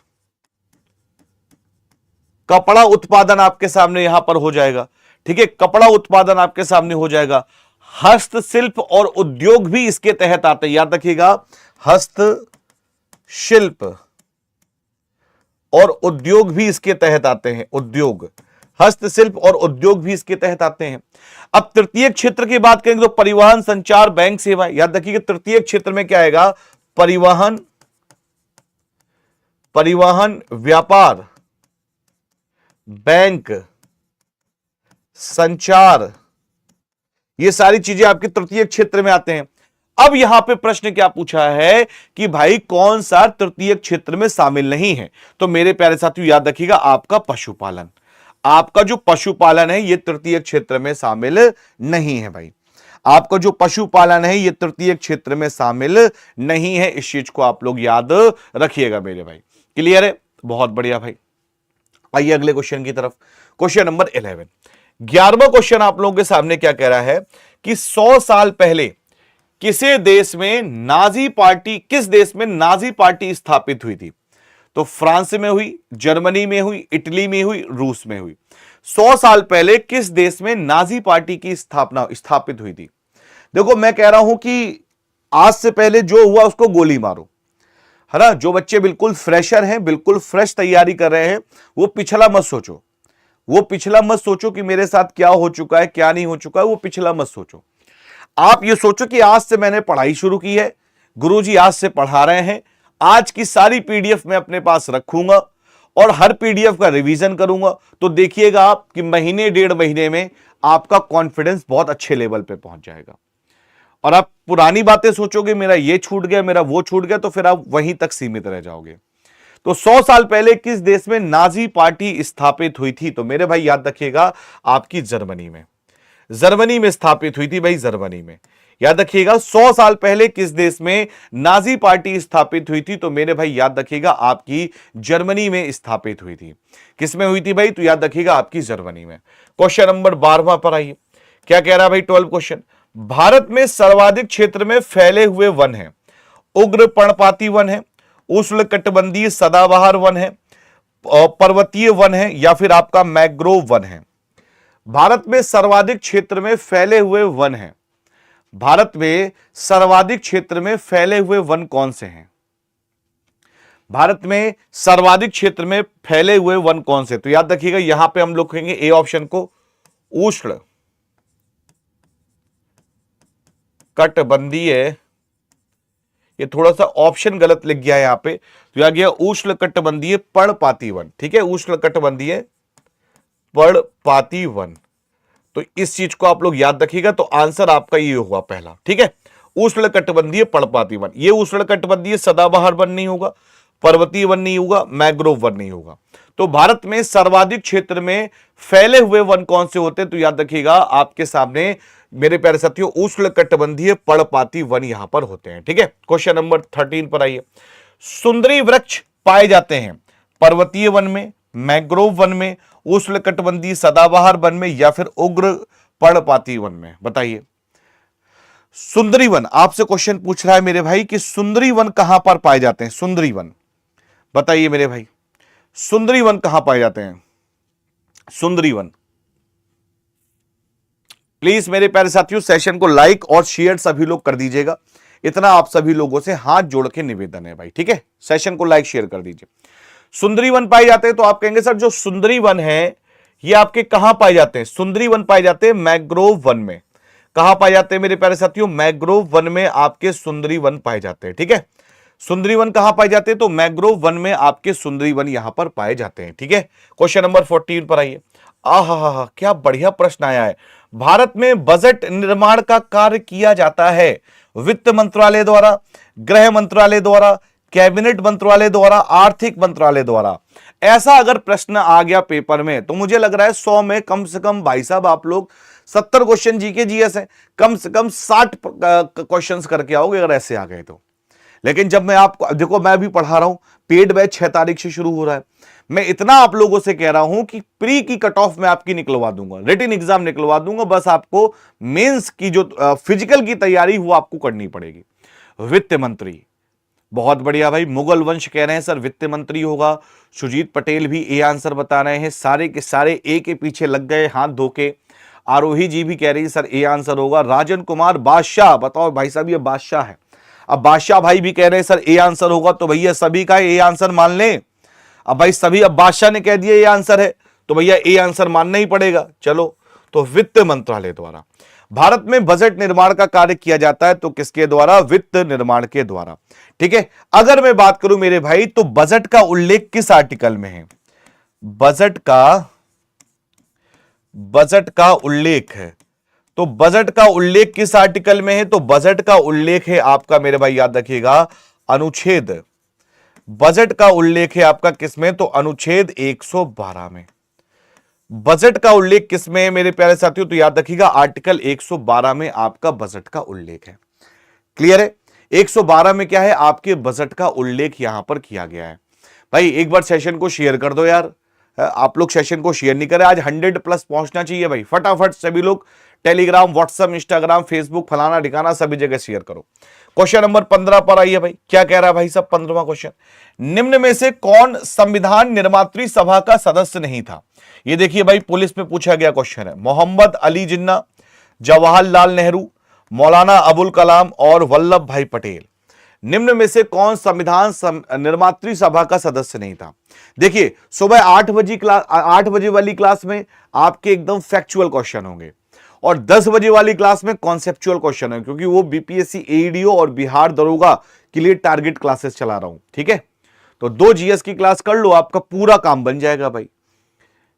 S1: कपड़ा उत्पादन आपके सामने यहां पर हो जाएगा। ठीक है, कपड़ा उत्पादन आपके सामने हो जाएगा। हस्तशिल्प और उद्योग भी इसके तहत आते हैं, याद रखिएगा। हस्त शिल्प और उद्योग भी इसके तहत आते हैं। उद्योग, हस्तशिल्प और उद्योग भी इसके तहत आते हैं। अब तृतीय क्षेत्र की बात करेंगे तो परिवहन, संचार, बैंक सेवाएं। याद रखिए तृतीय क्षेत्र में क्या आएगा? परिवहन, व्यापार, बैंक, संचार, ये सारी चीजें आपके तृतीय क्षेत्र में आते हैं। अब यहां पे प्रश्न क्या पूछा है कि भाई कौन सा तृतीय क्षेत्र में शामिल नहीं है? तो मेरे प्यारे साथियों याद रखिएगा, आपका पशुपालन, आपका जो पशुपालन है ये तृतीय क्षेत्र में शामिल नहीं है भाई। आपका जो पशुपालन है ये तृतीय क्षेत्र में शामिल नहीं है। इस चीज को आप लोग याद रखिएगा मेरे भाई। क्लियर है? बहुत बढ़िया भाई। आइए अगले क्वेश्चन की तरफ। क्वेश्चन नंबर 11, 11वां क्वेश्चन आप लोगों के सामने क्या कह रहा है कि 100 साल पहले किस देश में नाजी पार्टी स्थापित हुई थी? तो फ्रांस में हुई, जर्मनी में हुई, इटली में हुई, रूस में हुई। 100 साल पहले किस देश में नाजी पार्टी की स्थापित हुई थी? देखो मैं कह रहा हूं कि आज से पहले जो हुआ उसको गोली मारो, है ना। जो बच्चे बिल्कुल फ्रेशर हैं, बिल्कुल फ्रेश तैयारी कर रहे हैं, वो पिछला मत सोचो। वो पिछला मत सोचो कि मेरे साथ क्या हो चुका है, क्या नहीं हो चुका है, वो पिछला मत सोचो। आप ये सोचो कि आज से मैंने पढ़ाई शुरू की है, गुरुजी आज से पढ़ा रहे हैं, आज की सारी पीडीएफ मैं अपने पास रखूंगा और हर पीडीएफ का रिवीजन करूंगा। तो देखिएगा आप कि महीने 1.5 महीने में आपका कॉन्फिडेंस बहुत अच्छे लेवल पे पहुंच जाएगा। और आप पुरानी बातें सोचोगे, मेरा ये छूट गया, मेरा वो छूट गया, तो फिर आप वहीं तक सीमित रह जाओगे। तो 100 साल पहले किस देश में नाजी पार्टी स्थापित हुई थी? तो मेरे भाई याद रखिएगा, आपकी जर्मनी में, जर्मनी में स्थापित हुई थी भाई, जर्मनी में। याद रखिएगा 100 साल पहले किस देश में नाजी पार्टी स्थापित हुई थी? तो मेरे भाई याद रखिएगा, आपकी जर्मनी में स्थापित हुई थी। किस में हुई थी भाई? तो याद रखिएगा आपकी जर्मनी में। क्वेश्चन नंबर 12वां पर आइए, क्या कह रहा है भाई? 12 क्वेश्चन, भारत में सर्वाधिक क्षेत्र में फैले हुए वन है? उग्र पर्णपाती वन है, उष्णकटिबंधीय सदाबहार वन है, पर्वतीय वन है, या फिर आपका मैंग्रोव वन है? भारत में सर्वाधिक क्षेत्र में फैले हुए वन है। भारत में सर्वाधिक क्षेत्र में फैले हुए वन कौन से हैं? भारत में सर्वाधिक क्षेत्र में फैले हुए वन कौन से? तो याद रखिएगा यहां पे हम लोग कहेंगे ए ऑप्शन को, उष्ण कटिबंधीय, ये थोड़ा सा ऑप्शन गलत लिख गया है यहां पे, तो यह गया उष्ण कटिबंधीय पर्णपाती वन। ठीक है, उष्ण कटिबंधीय पर्णपाती वन। तो इस चीज को आप लोग याद रखिएगा, तो आंसर आपका ये हुआ पहला। ठीक है, उष्ण कटिबंधीय पर्णपाती वन। ये उष्ण कटिबंधीय सदाबहार वन नहीं होगा, पर्वतीय वन नहीं होगा, मैंग्रोव वन नहीं होगा। तो भारत में सर्वाधिक क्षेत्र में फैले हुए वन कौन से होते हैं? तो याद रखिएगा आपके सामने मेरे प्यारे साथियों, उष्ण कटिबंधीय पर्णपाती वन यहां पर होते हैं। ठीक है, क्वेश्चन नंबर 13 पर आइए। सुंदरी वृक्ष पाए जाते हैं पर्वतीय वन में, मैंग्रोव वन में, उष्ण कटिबंधीय सदाबहार वन में, या फिर उग्र पर्णपाती वन में? बताइए। सुंदरी वन, आपसे क्वेश्चन पूछ रहा है मेरे भाई कि सुंदरी वन कहां पर पाए जाते हैं? सुंदरी वन बताइए मेरे भाई, सुंदरी वन कहां पाए जाते हैं? सुंदरी वन। प्लीज मेरे प्यारे साथियों सेशन को लाइक और शेयर सभी लोग कर दीजिएगा, इतना आप सभी लोगों से हाथ जोड़ के निवेदन है भाई। ठीक है, सेशन को लाइक शेयर कर दीजिए। सुंदरी वन पाए जाते हैं, तो आप कहेंगे सर जो सुंदरी वन है ये आपके कहां पाए जाते हैं? सुंदरी वन पाए जाते हैं मैंग्रोव वन में। कहां पाए जाते हैं मेरे प्यारे साथियों? मैंग्रोव वन में आपके सुंदरी वन पाए जाते हैं। ठीक है, सुंदरी वन कहां पाए जाते हैं? तो मैंग्रोव वन में आपके सुंदरी वन यहां पर पाए जाते हैं। ठीक है, क्वेश्चन नंबर 14 पर आइए। आहा, क्या बढ़िया प्रश्न आया है। भारत में बजट निर्माण का कार्य किया जाता है वित्त मंत्रालय द्वारा, गृह मंत्रालय द्वारा, कैबिनेट मंत्रालय द्वारा, आर्थिक मंत्रालय द्वारा। ऐसा अगर प्रश्न आ गया पेपर में तो मुझे लग रहा है 100 में कम से कम भाई साहब आप लोग 70 क्वेश्चन जीके जीएस है, कम से कम 60 क्वेश्चंस करके आओगे अगर ऐसे आ गए तो। लेकिन जब मैं आपको देखो, मैं भी पढ़ा रहा हूं, पेड बैच 6 तारीख से शुरू हो रहा है। मैं इतना आप लोगों से कह रहा हूं कि प्री की कट ऑफ में आपकी निकलवा दूंगा, रिटन एग्जाम निकलवा दूंगा, बस आपको मेंस की जो फिजिकल की तैयारी वो आपको करनी पड़ेगी। वित्त मंत्री, बहुत बढ़िया भाई। मुगल वंश कह रहे हैं सर वित्त मंत्री होगा। सुजीत पटेल भी ए आंसर बता रहे हैं, सारे के सारे ए के पीछे लग गए हाथ धो के। आरोही जी भी कह रही है सर ए आंसर होगा। राजन कुमार बादशाह, बताओ भाई साहब ये बादशाह है। अब बादशाह भाई भी कह रहे हैं सर ए आंसर होगा, तो भैया सभी का ए आंसर मान लें। अब भाई सभी, अब बादशाह ने कह दिया ए आंसर है, तो भैया ए आंसर मानना ही पड़ेगा। चलो, तो वित्त मंत्रालय द्वारा भारत में बजट निर्माण का कार्य किया जाता है, तो किसके द्वारा? वित्त निर्माण के द्वारा। ठीक है, अगर मैं बात करूं मेरे भाई, तो बजट का उल्लेख किस आर्टिकल में है? बजट का उल्लेख है, तो बजट का उल्लेख किस आर्टिकल में है? तो बजट का उल्लेख है आपका मेरे भाई, याद रखिएगा, अनुच्छेद, बजट का उल्लेख है आपका किसमें? तो अनुच्छेद 112 में। बजट का उल्लेख किसमें है मेरे प्यारे साथियों? तो याद रखिएगा आर्टिकल 112 में आपका बजट का उल्लेख है। क्लियर है? 112 में क्या है? आपके बजट का उल्लेख यहां पर किया गया है। भाई एक बार सेशन को शेयर कर दो यार, आप लोग सेशन को शेयर नहीं करें, आज 100+ पहुंचना चाहिए भाई। फटाफट सभी लोग टेलीग्राम, व्हाट्सएप, इंस्टाग्राम, फेसबुक, फलाना ठिकाना सभी जगह शेयर करो। क्वेश्चन नंबर 15 पर आइए भाई, क्या कह रहा है भाई साहब? 15वां क्वेश्चन, निम्न में से कौन संविधान निर्मात्री सभा का सदस्य नहीं था? ये देखिए भाई, पुलिस में पूछा गया क्वेश्चन है। मोहम्मद अली जिन्ना, जवाहरलाल नेहरू, मौलाना अबुल कलाम और वल्लभ भाई पटेल, निम्न में से कौन संविधान निर्मात्री सभा का सदस्य नहीं था? देखिए, सुबह 8 बजे वाली क्लास में आपके एकदम फैक्चुअल क्वेश्चन होंगे, और 10 बजे वाली क्लास में कॉन्सेप्चुअल क्वेश्चन है, क्योंकि वो बीपीएससी एईडीओ और बिहार दरोगा के लिए टारगेट क्लासेस चला रहा हूं। ठीक है, तो 2 जीएस की क्लास कर लो, आपका पूरा काम बन जाएगा भाई।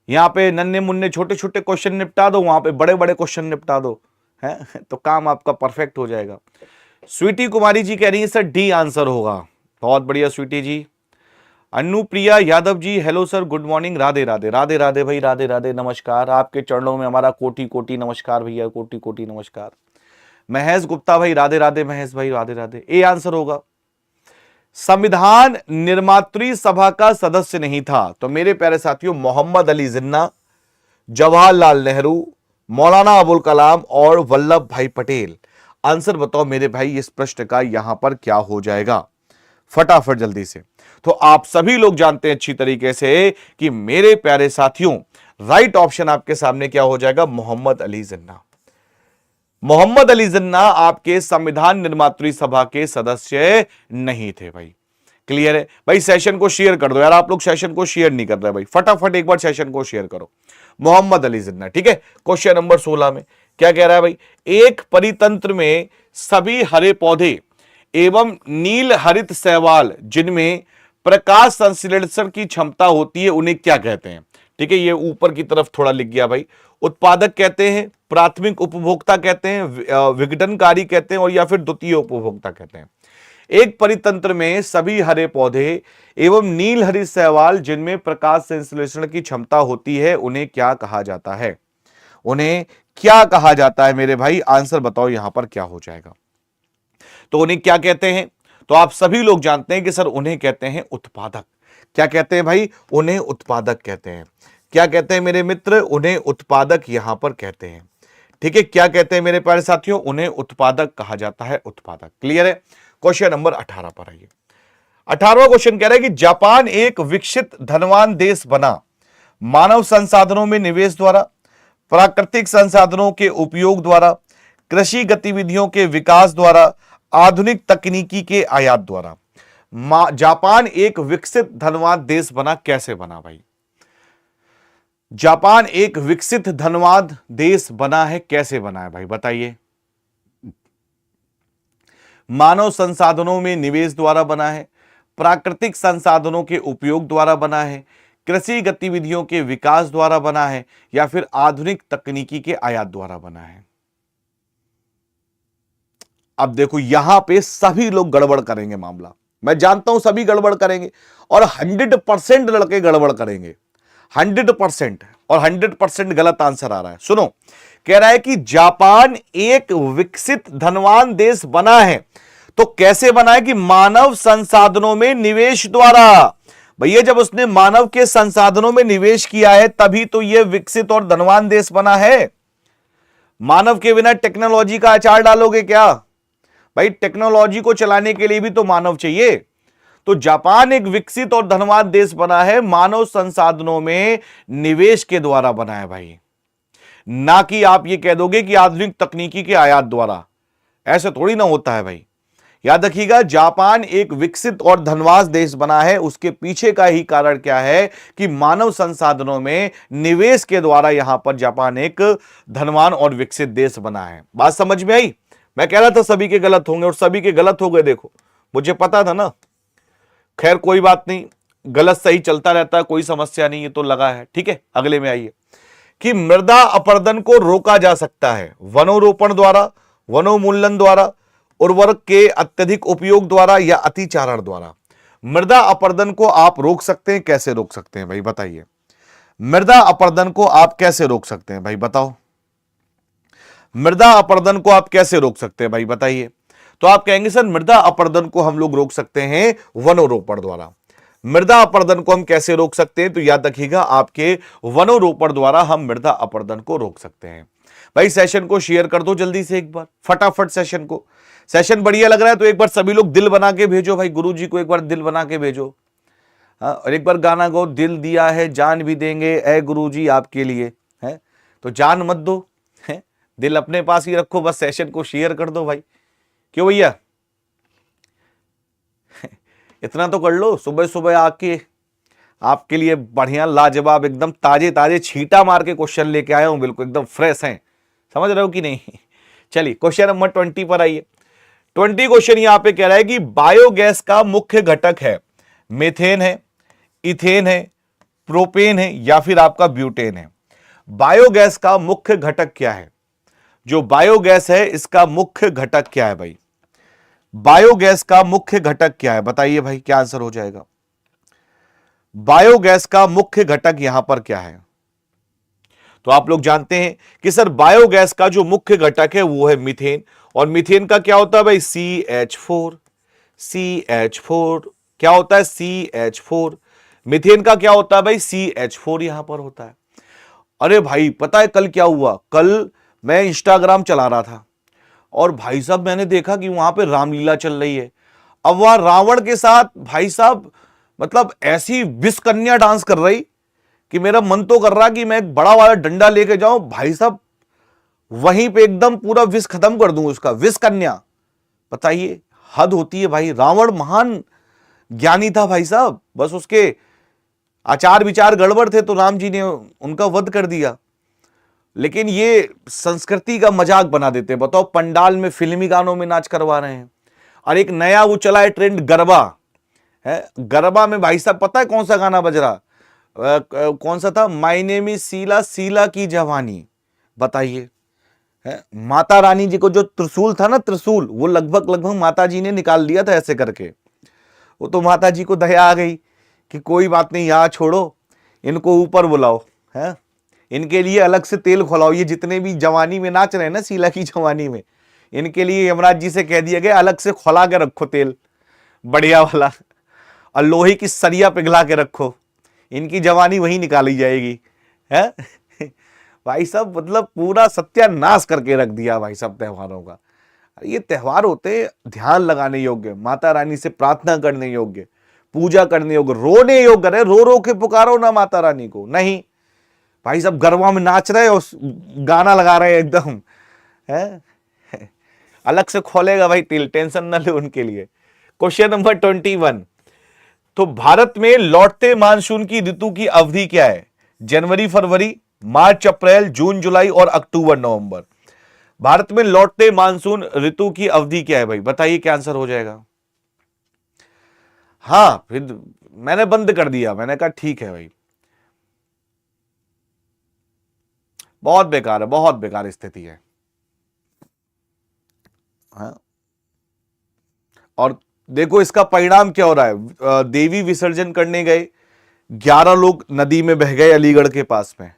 S1: यहां पे नन्हे मुन्ने छोटे छोटे क्वेश्चन निपटा दो, वहां पे बड़े बड़े क्वेश्चन निपटा दो, है तो काम आपका परफेक्ट हो जाएगा। स्वीटी कुमारी जी कह रही है सर डी आंसर होगा। बहुत बढ़िया Sweety ji. Anupriya Yadav ji, hello sir, good morning, Radhe Radhe. Radhe Radhe भाई, राधे राधे, नमस्कार। आपके चरणों में हमारा कोटि कोटि नमस्कार भैया, कोटि कोटि नमस्कार। महेश गुप्ता भाई, राधे राधे महेश भाई, राधे राधे। ए आंसर होगा। संविधान निर्मात्री सभा का सदस्य नहीं था, तो मेरे प्यारे साथियों, मोहम्मद अली जिन्ना, जवाहरलाल नेहरू, मौलाना अबुल कलाम और वल्लभ भाई पटेल। आंसर बताओ मेरे भाई, इस प्रश्न का यहां पर क्या हो जाएगा? फटाफट जल्दी से। तो आप सभी लोग जानते हैं अच्छी तरीके से कि मेरे प्यारे साथियों, राइट ऑप्शन आपके सामने क्या हो जाएगा? मोहम्मद अली जिन्ना। मोहम्मद अली जिन्ना आपके संविधान निर्मात्री सभा के सदस्य नहीं थे भाई। क्लियर है भाई? सेशन को शेयर कर दो यार, आप लोग सेशन को शेयर नहीं कर रहे भाई, फटाफट एक बार सेशन को शेयर करो। मोहम्मद अली जिन्ना। ठीक है, क्वेश्चन नंबर 16 में क्या कह रहा है भाई? एक परितंत्र में सभी हरे पौधे एवं नील हरित शैवाल जिनमें प्रकाश संश्लेषण की क्षमता होती है, उन्हें क्या कहते हैं? ठीक है, ये ऊपर की तरफ थोड़ा लिख गया भाई। उत्पादक कहते हैं, प्राथमिक उपभोक्ता कहते हैं, विघटनकारी कहते हैं, और या फिर द्वितीय उपभोक्ता कहते हैं। एक परितंत्र में सभी हरे पौधे एवं नील हरित शैवाल जिनमें प्रकाश संश्लेषण की क्षमता होती है, उन्हें क्या कहा जाता है? उन्हें क्या कहा जाता है मेरे भाई? आंसर बताओ यहां पर क्या हो जाएगा? तो उन्हें क्या कहते हैं? तो आप सभी लोग जानते हैं कि सर उन्हें कहते हैं उत्पादक। क्या कहते हैं भाई? उन्हें उत्पादक कहते हैं। क्या कहते हैं मेरे मित्र? उन्हें उत्पादक यहां पर कहते हैं। ठीक है, क्या कहते हैं मेरे प्यारे साथियों? उन्हें उत्पादक कहा जाता है, उत्पादक। क्लियर है? क्वेश्चन नंबर 18 पर आइए। 18वां क्वेश्चन कह रहा है कि जापान एक विकसित धनवान देश बना मानव संसाधनों में निवेश द्वारा, प्राकृतिक संसाधनों के उपयोग द्वारा, कृषि गतिविधियों के विकास द्वारा, आधुनिक तकनीकी के आयात द्वारा। जापान एक विकसित धनवान देश बना, कैसे बना भाई? जापान एक विकसित धनवान देश बना है, कैसे बना है भाई? बताइए। मानव संसाधनों में निवेश द्वारा बना है, प्राकृतिक संसाधनों के उपयोग द्वारा बना है, कृषि गतिविधियों के विकास द्वारा बना है, या फिर आधुनिक तकनीकी के आयात द्वारा बना है? अब देखो, यहां पे सभी लोग गड़बड़ करेंगे मामला, मैं जानता हूं सभी गड़बड़ करेंगे, और 100% लड़के गड़बड़ करेंगे, 100%, और 100% गलत आंसर आ रहा है। सुनो, कह रहा है कि जापान एक विकसित धनवान देश बना है, तो कैसे बना है? कि मानव संसाधनों में निवेश द्वारा। भैया जब उसने मानव के संसाधनों में निवेश किया है, तभी तो यह विकसित और धनवान देश बना है। मानव के बिना टेक्नोलॉजी का अचार डालोगे क्या भाई? टेक्नोलॉजी को चलाने के लिए भी तो मानव चाहिए। तो जापान एक विकसित और धनवान देश बना है मानव संसाधनों में निवेश के द्वारा बना है भाई, ना कि आप ये कह दोगे कि आधुनिक तकनीकी के आयात द्वारा। ऐसे थोड़ी ना होता है भाई। याद रखिएगा, जापान एक विकसित और धनवान देश बना है, उसके पीछे का ही कारण क्या है कि मानव संसाधनों में निवेश के द्वारा यहां पर जापान एक धनवान और विकसित देश बना है। बात समझ में आई? मैं कह रहा था सभी के गलत होंगे और सभी के गलत हो गए, देखो मुझे पता था ना। खैर कोई बात नहीं, गलत सही चलता रहता है, कोई समस्या नहीं, ये तो लगा है। ठीक है, अगले में आइए कि मृदा अपरदन को रोका जा सकता है वनोरोपण द्वारा, वनोन्मूलन द्वारा, उर्वरक के अत्यधिक उपयोग द्वारा या अतिचारण द्वारा। मृदा अपरदन को आप रोक सकते हैं, कैसे रोक सकते हैं भाई बताइए? मृदा अपरदन को आप कैसे रोक सकते हैं भाई बताओ? मृदा अपरदन को आप कैसे रोक सकते हैं भाई बताइए? तो आप कहेंगे सर मृदा अपरदन को हम लोग रोक सकते हैं वनोरोपण द्वारा। मृदा अपरदन को हम कैसे रोक सकते हैं? तो याद रखिएगा, आपके वनोरोपण द्वारा हम मृदा अपरदन को रोक सकते हैं। भाई सेशन को शेयर कर दो जल्दी से एक बार, फटाफट सेशन को। सेशन बढ़िया लग रहा है तो एक बार सभी लोग दिल बना के भेजो भाई, गुरुजी को एक बार दिल बना के भेजो। हाँ, और एक बार गाना गो, दिल दिया है जान भी देंगे ए गुरुजी आपके लिए, है तो जान मत दो, है दिल अपने पास ही रखो, बस सेशन को शेयर कर दो भाई। क्यों भैया, इतना तो कर लो। सुबह सुबह आके आपके लिए बढ़िया लाजवाब एकदम ताजे ताजे छींटा मार के क्वेश्चन लेके आया हूं, बिल्कुल एकदम फ्रेश हैं, समझ रहे हो कि नहीं? चलिए क्वेश्चन नंबर 20 पर आइए। 20 क्वेश्चन यहां पे कह रहा है कि बायोगैस का मुख्य घटक है मीथेन है, इथेन है, प्रोपेन है या फिर आपका ब्यूटेन है। बायोगैस का मुख्य घटक क्या है? जो बायोगैस है इसका मुख्य घटक क्या है भाई? बायोगैस का मुख्य घटक क्या है बताइए भाई, क्या आंसर हो जाएगा? बायोगैस का मुख्य घटक यहां पर क्या है? तो आप लोग जानते हैं कि सर बायोगैस का जो मुख्य घटक है वो है मीथेन। और मीथेन का क्या होता है भाई? CH4। CH4 क्या होता है? CH4। मीथेन का क्या होता है भाई? CH4 यहां पर होता है। अरे भाई पता है कल क्या हुआ? कल मैं इंस्टाग्राम चला रहा था और भाई साहब मैंने देखा कि वहां पे रामलीला चल रही है। अब वहां रावण के साथ भाई साहब मतलब ऐसी विष कन्या डांस कर रही कि मेरा मन तो कर रहा कि मैं एक बड़ा वाला डंडा लेके जाऊं भाई साहब, वहीं पे एकदम पूरा विष खत्म कर दूं उसका। विष कन्या, बताइए, हद होती है भाई। रावण महान ज्ञानी था भाई साहब, बस उसके आचार विचार गड़बड़ थे तो राम जी ने उनका वध कर दिया। लेकिन ये संस्कृति का मजाक बना देते हैं। बताओ, पंडाल में फिल्मी गानों में नाच करवा रहे हैं। और एक नया वो चला है ट्रेंड, गरबा है। गरबा में भाई साहब पता है कौन सा गाना बज रहा? कौन सा था? My name is Sheila, Sheila की जवानी। बताइए, माता रानी जी को जो त्रिशूल था ना, त्रिशूल, वो लगभग माता जी ने निकाल दिया था ऐसे करके। वो तो माता जी को दया आ गई कि कोई बात नहीं, यहाँ छोड़ो, इनको ऊपर बुलाओ, है इनके लिए अलग से तेल खोलाओ। ये जितने भी जवानी में नाच रहे हैं ना, शीला की जवानी में, इनके लिए यमराज जी से कह दिया गया अलग से खोला के रखो तेल बढ़िया वाला, और लोहे की सरिया पिघला के रखो, इनकी जवानी वहीं निकाली जाएगी, है भाई साहब मतलब पूरा सत्यानाश करके रख दिया भाई साहब त्योहारों का। ये त्योहार होते ध्यान लगाने योग्य, माता रानी से प्रार्थना करने योग्य, पूजा करने योग्य, रोने योग्य। अरे रो रो के पुकारो ना माता रानी को, नहीं भाई साहब गरबा में नाच रहे और गाना लगा रहे हैं एकदम, है अलग से खोलेगा भाई तिल, टेंशन ना ले उनके लिए। क्वेश्चन नंबर 21, तो भारत में लौटते मानसून की ऋतु की अवधि क्या है? जनवरी फरवरी, मार्च अप्रैल, जून जुलाई और अक्टूबर नवंबर। भारत में लौटते मानसून ऋतु की अवधि क्या है भाई बताइए, क्या आंसर हो जाएगा? हाँ, फिर मैंने बंद कर दिया, मैंने कहा ठीक है भाई, बहुत बेकार है, बहुत बेकार स्थिति है। हाँ? और देखो इसका परिणाम क्या हो रहा है। देवी विसर्जन करने गए 11 लोग नदी में बह गए अलीगढ़ के पास में,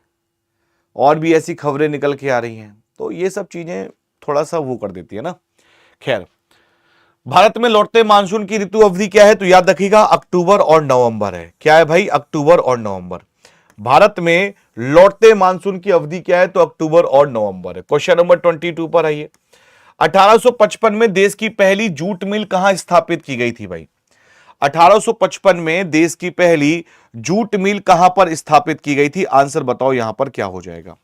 S1: और भी ऐसी खबरें निकल के आ रही हैं। तो ये सब चीजें थोड़ा सा वो कर देती है ना। खैर, भारत में लौटते मानसून की ऋतु अवधि क्या है? तो याद रखिएगा अक्टूबर और नवंबर है। क्या है भाई? अक्टूबर और नवंबर। भारत में लौटते मानसून की अवधि क्या है? तो अक्टूबर और नवंबर है। क्वेश्चन नंबर 22 पर आइए। 1855 में देश की पहली जूट मिल कहां स्थापित की गई थी भाई? 1855 में देश की पहली जूट मिल कहां पर स्थापित की गई थी? आंसर बताओ यहां पर क्या हो जाएगा?